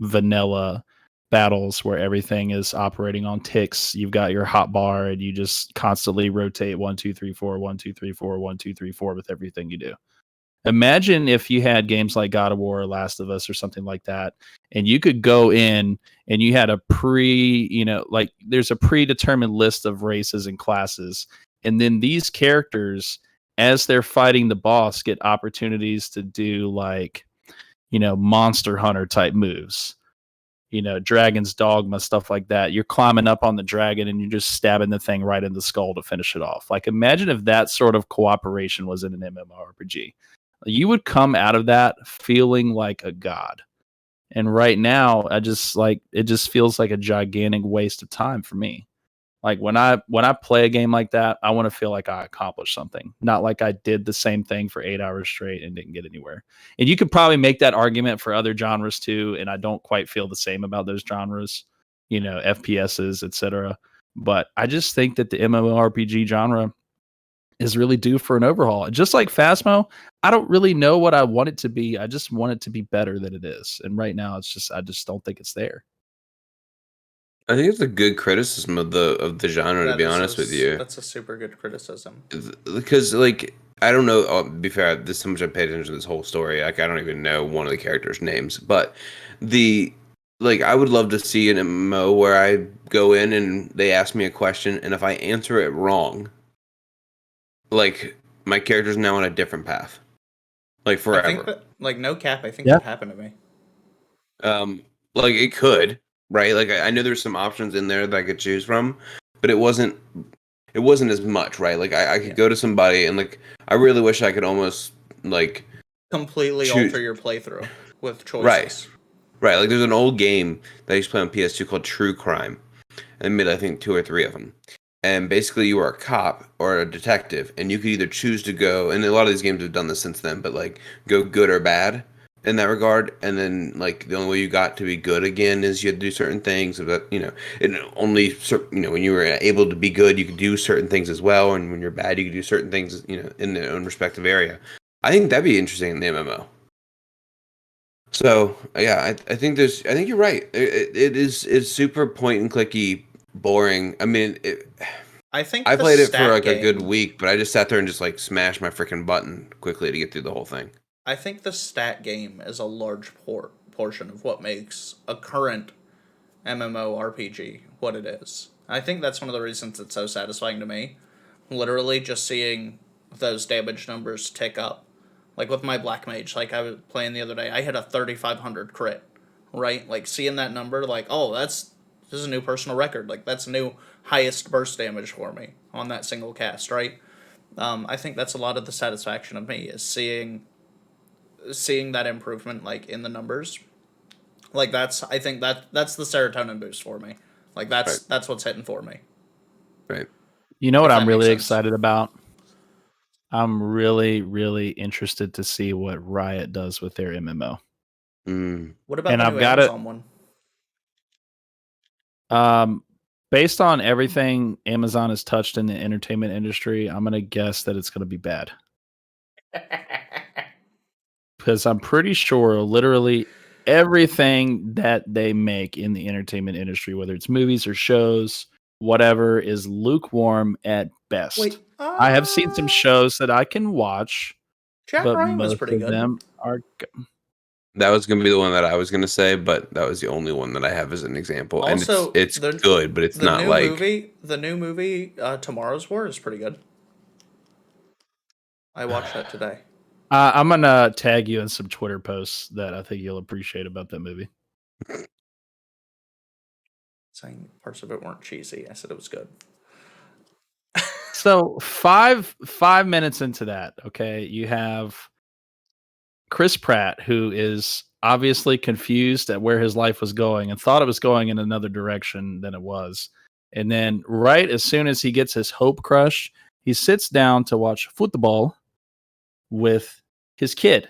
S3: vanilla battles where everything is operating on ticks. You've got your hot bar and you just constantly rotate 1, 2, 3, 4, 1, 2, 3, 4, 1, 2, 3, 4 with everything you do. Imagine if you had games like God of War or Last of Us or something like that, and you could go in and you had a there's a predetermined list of races and classes. And then these characters, as they're fighting the boss, get opportunities to do Monster Hunter type moves, Dragon's Dogma, stuff like that. You're climbing up on the dragon and you're just stabbing the thing right in the skull to finish it off. Like, imagine if that sort of cooperation was in an MMORPG. You would come out of that feeling like a god. And right now, it just feels like a gigantic waste of time for me. Like when I play a game like that, I want to feel like I accomplished something, not like I did the same thing for 8 hours straight and didn't get anywhere. And you could probably make that argument for other genres too, and I don't quite feel the same about those genres, FPSs, etc. But I just think that the MMORPG genre is really due for an overhaul. Just like Phasmo, I don't really know what I want it to be. I just want it to be better than it is. And right now I just don't think it's there.
S2: I think it's a good criticism of the genre, to be honest with you.
S1: That's a super good criticism.
S2: Because I don't know. To be fair, this is how much I paid attention to this whole story. Like I don't even know one of the characters' names, but I would love to see an MMO where I go in and they ask me a question, and if I answer it wrong, like my character's now on a different path, like forever.
S1: I think that, no cap, I think that happened to me.
S2: It could, right? Like I know there's some options in there that I could choose from, but it wasn't as much, right? Like I could go to somebody and I really wish I could almost
S1: completely alter your playthrough with choices.
S2: Right. Like there's an old game that I used to play on PS2 called True Crime. I made, I think, 2 or 3 of them. And basically you were a cop or a detective, and you could either choose to go, and a lot of these games have done this since then, but go good or bad in that regard. And then the only way you got to be good again is you had to do certain things. But it only when you were able to be good, you could do certain things as well, and when you're bad, you could do certain things in their own respective area. I think that'd be interesting in the MMO. So yeah, I think you're right. It's super point and clicky, boring. I mean,
S1: I think
S2: I played it for a good week, but I just sat there and just smashed my freaking button quickly to get through the whole thing.
S1: I think the stat game is a large portion of what makes a current MMORPG what it is. I think that's one of the reasons it's so satisfying to me. Literally just seeing those damage numbers tick up. Like with my Black Mage, I was playing the other day, I hit a 3,500 crit, right? Seeing that number, this is a new personal record. That's a new highest burst damage for me on that single cast, right? I think that's a lot of the satisfaction of me is seeing that improvement in the numbers. I think that's the serotonin boost for me. That's what's hitting for me.
S2: Right.
S3: You know what I'm really excited about? I'm really, really interested to see what Riot does with their MMO.
S1: What about
S3: And
S1: the
S3: I've
S1: new
S3: got it.
S1: Amazon one?
S3: Based on everything Amazon has touched in the entertainment industry, I'm gonna guess that it's gonna be bad. Because I'm pretty sure literally everything that they make in the entertainment industry, whether it's movies or shows, whatever, is lukewarm at best.
S1: Wait,
S3: I have seen some shows that I can watch,
S1: Jack
S3: but
S1: Ryan was
S3: most
S1: pretty
S3: of
S1: good.
S3: them are.
S2: That was gonna be the one that I was gonna say, but that was the only one that I have as an example.
S1: Also,
S2: And it's good, but it's not like
S1: the new movie, Tomorrow's War is pretty good. I watched that today.
S3: I'm gonna tag you in some Twitter posts that I think you'll appreciate about that movie.
S1: Saying parts of it weren't cheesy. I said it was good.
S3: So 5 minutes into that, okay, you have Chris Pratt, who is obviously confused at where his life was going and thought it was going in another direction than it was. And then, right as soon as he gets his hope crushed, he sits down to watch football with his kid.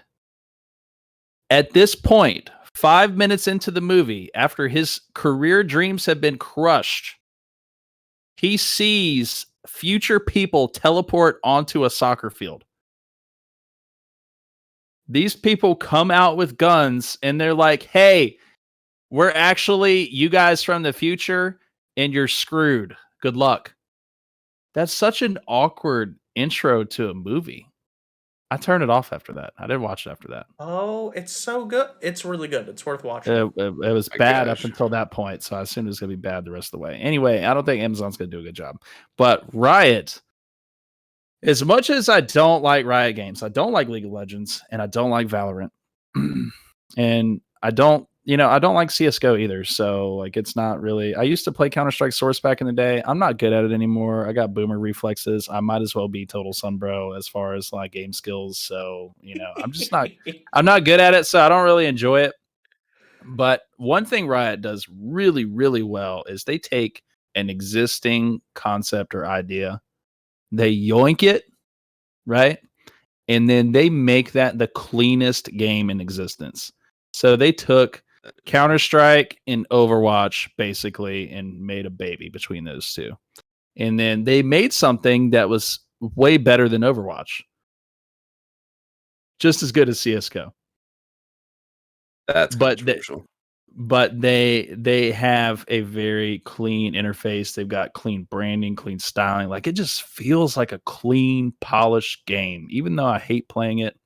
S3: At this point, 5 minutes into the movie, after his career dreams have been crushed, he sees future people teleport onto a soccer field. These people come out with guns and they're like, hey, we're actually you guys from the future and you're screwed. Good luck. That's such an awkward intro to a movie. I turned it off after that. I didn't watch it after that.
S1: Oh, it's so good. It's really good. It's worth watching.
S3: It was
S2: My
S3: bad
S2: gosh.
S3: up until that point, so I assumed it was going to be bad the rest of the way. Anyway, I don't think Amazon's going to do a good job. But Riot, as much as I don't like Riot games, I don't like League of Legends, and I don't like Valorant, and I don't like CS:GO either. So like, it's not really. I used to play Counter-Strike Source back in the day. I'm not good at it anymore. I got boomer reflexes. I might as well be total sunbro as far as like game skills. So I'm just not. I'm not good at it, so I don't really enjoy it. But one thing Riot does really, really well is they take an existing concept or idea, they yoink it, right? And then they make that the cleanest game in existence. So they took Counter-Strike and Overwatch basically and made a baby between those two. And then they made something that was way better than Overwatch. Just as good as CS:GO.
S2: that's
S3: But
S2: controversial.
S3: they have a very clean interface. They've got clean branding, clean styling. Like, it just feels like a clean, polished game. Even though I hate playing it,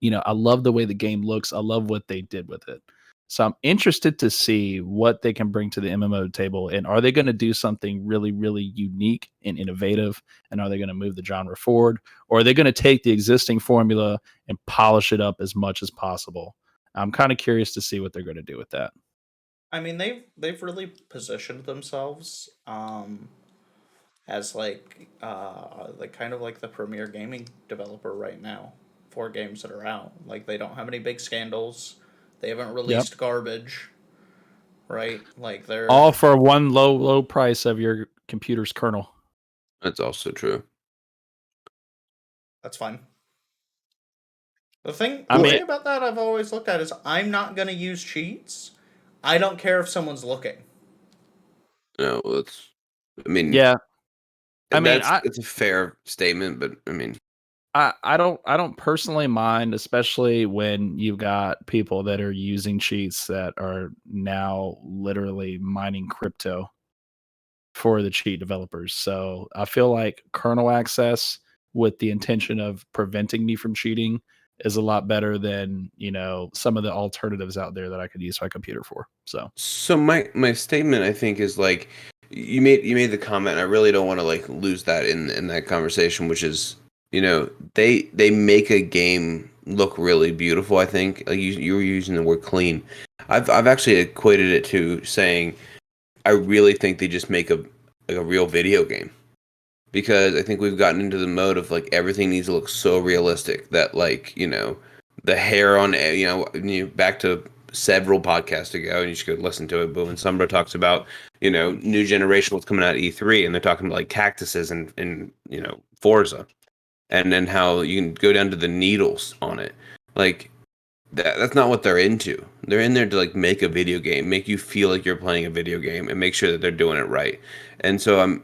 S3: I love the way the game looks. I love what they did with it. So I'm interested to see what they can bring to the MMO table. And are they going to do something really, really unique and innovative? And are they going to move the genre forward? Or are they going to take the existing formula and polish it up as much as possible? I'm kind of curious to see what they're going to do with that.
S1: I mean, they've really positioned themselves as like kind of like the premier gaming developer right now for games that are out. Like, they don't have any big scandals. They haven't released garbage, right? Like, they're
S3: All for one low price of your computer's kernel.
S2: That's also true.
S1: that's fine. The thing
S3: I mean,
S1: about that I've always looked at is I'm not gonna use cheats. I don't care if someone's looking.
S2: No, I mean,
S3: yeah. I mean,
S2: it's a fair statement, but I mean,
S3: I don't personally mind, especially when you've got people that are using cheats that are now literally mining crypto for the cheat developers. So I feel like kernel access with the intention of preventing me from cheating is a lot better than, some of the alternatives out there that I could use my computer for.
S2: so my statement, I think, is like you made the comment. I really don't want to like lose that in that conversation, which is they make a game look really beautiful. I think like you were using the word clean. I've actually equated it to saying I really think they just make a real video game, because I think we've gotten into the mode of like everything needs to look so realistic that like the hair on back to several podcasts ago, and you should go listen to it. But when Sombra talks about new generation what's coming out at E3, and they're talking about like cactuses and Forza, and then how you can go down to the needles on it. Like that's not what they're into. They're in there to like make a video game, make you feel like you're playing a video game, and make sure that they're doing it right. And so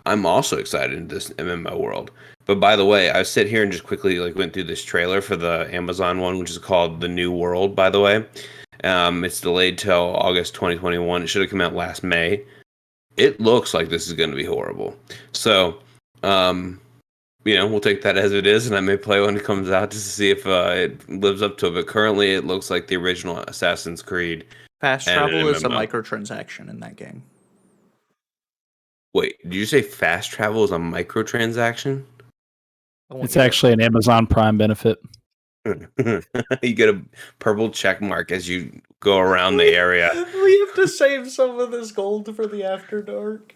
S2: I'm also excited in this MMO world. But by the way, I sit here and just quickly like went through this trailer for the Amazon one, which is called The New World. By the way, it's delayed till August 2021. It should have come out last May. It looks like this is going to be horrible. So, we'll take that as it is, and I may play when it comes out just to see if it lives up to it. But currently, it looks like the original Assassin's Creed.
S1: Fast
S2: and an
S1: travel is a
S2: MMO.
S1: microtransaction in that game.
S2: Wait, did you say fast travel is a microtransaction?
S3: It's actually an Amazon Prime benefit.
S2: You get a purple check mark as you go around the area.
S1: We have to save some of this gold for the After Dark.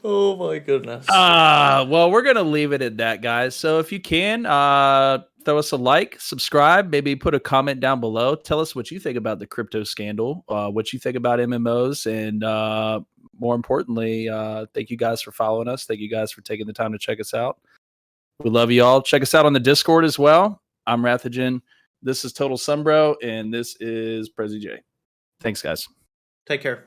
S1: Oh my goodness.
S3: Well, we're going to leave it at that, guys. So if you can, throw us a like, subscribe, maybe put a comment down below. Tell us what you think about the crypto scandal, what you think about MMOs, and more importantly, thank you guys for following us. Thank you guys for taking the time to check us out. We love you all. Check us out on the Discord as well. I'm Rathagen. This is Total Sunbro, and this is Prezy J. Thanks, guys.
S1: Take care.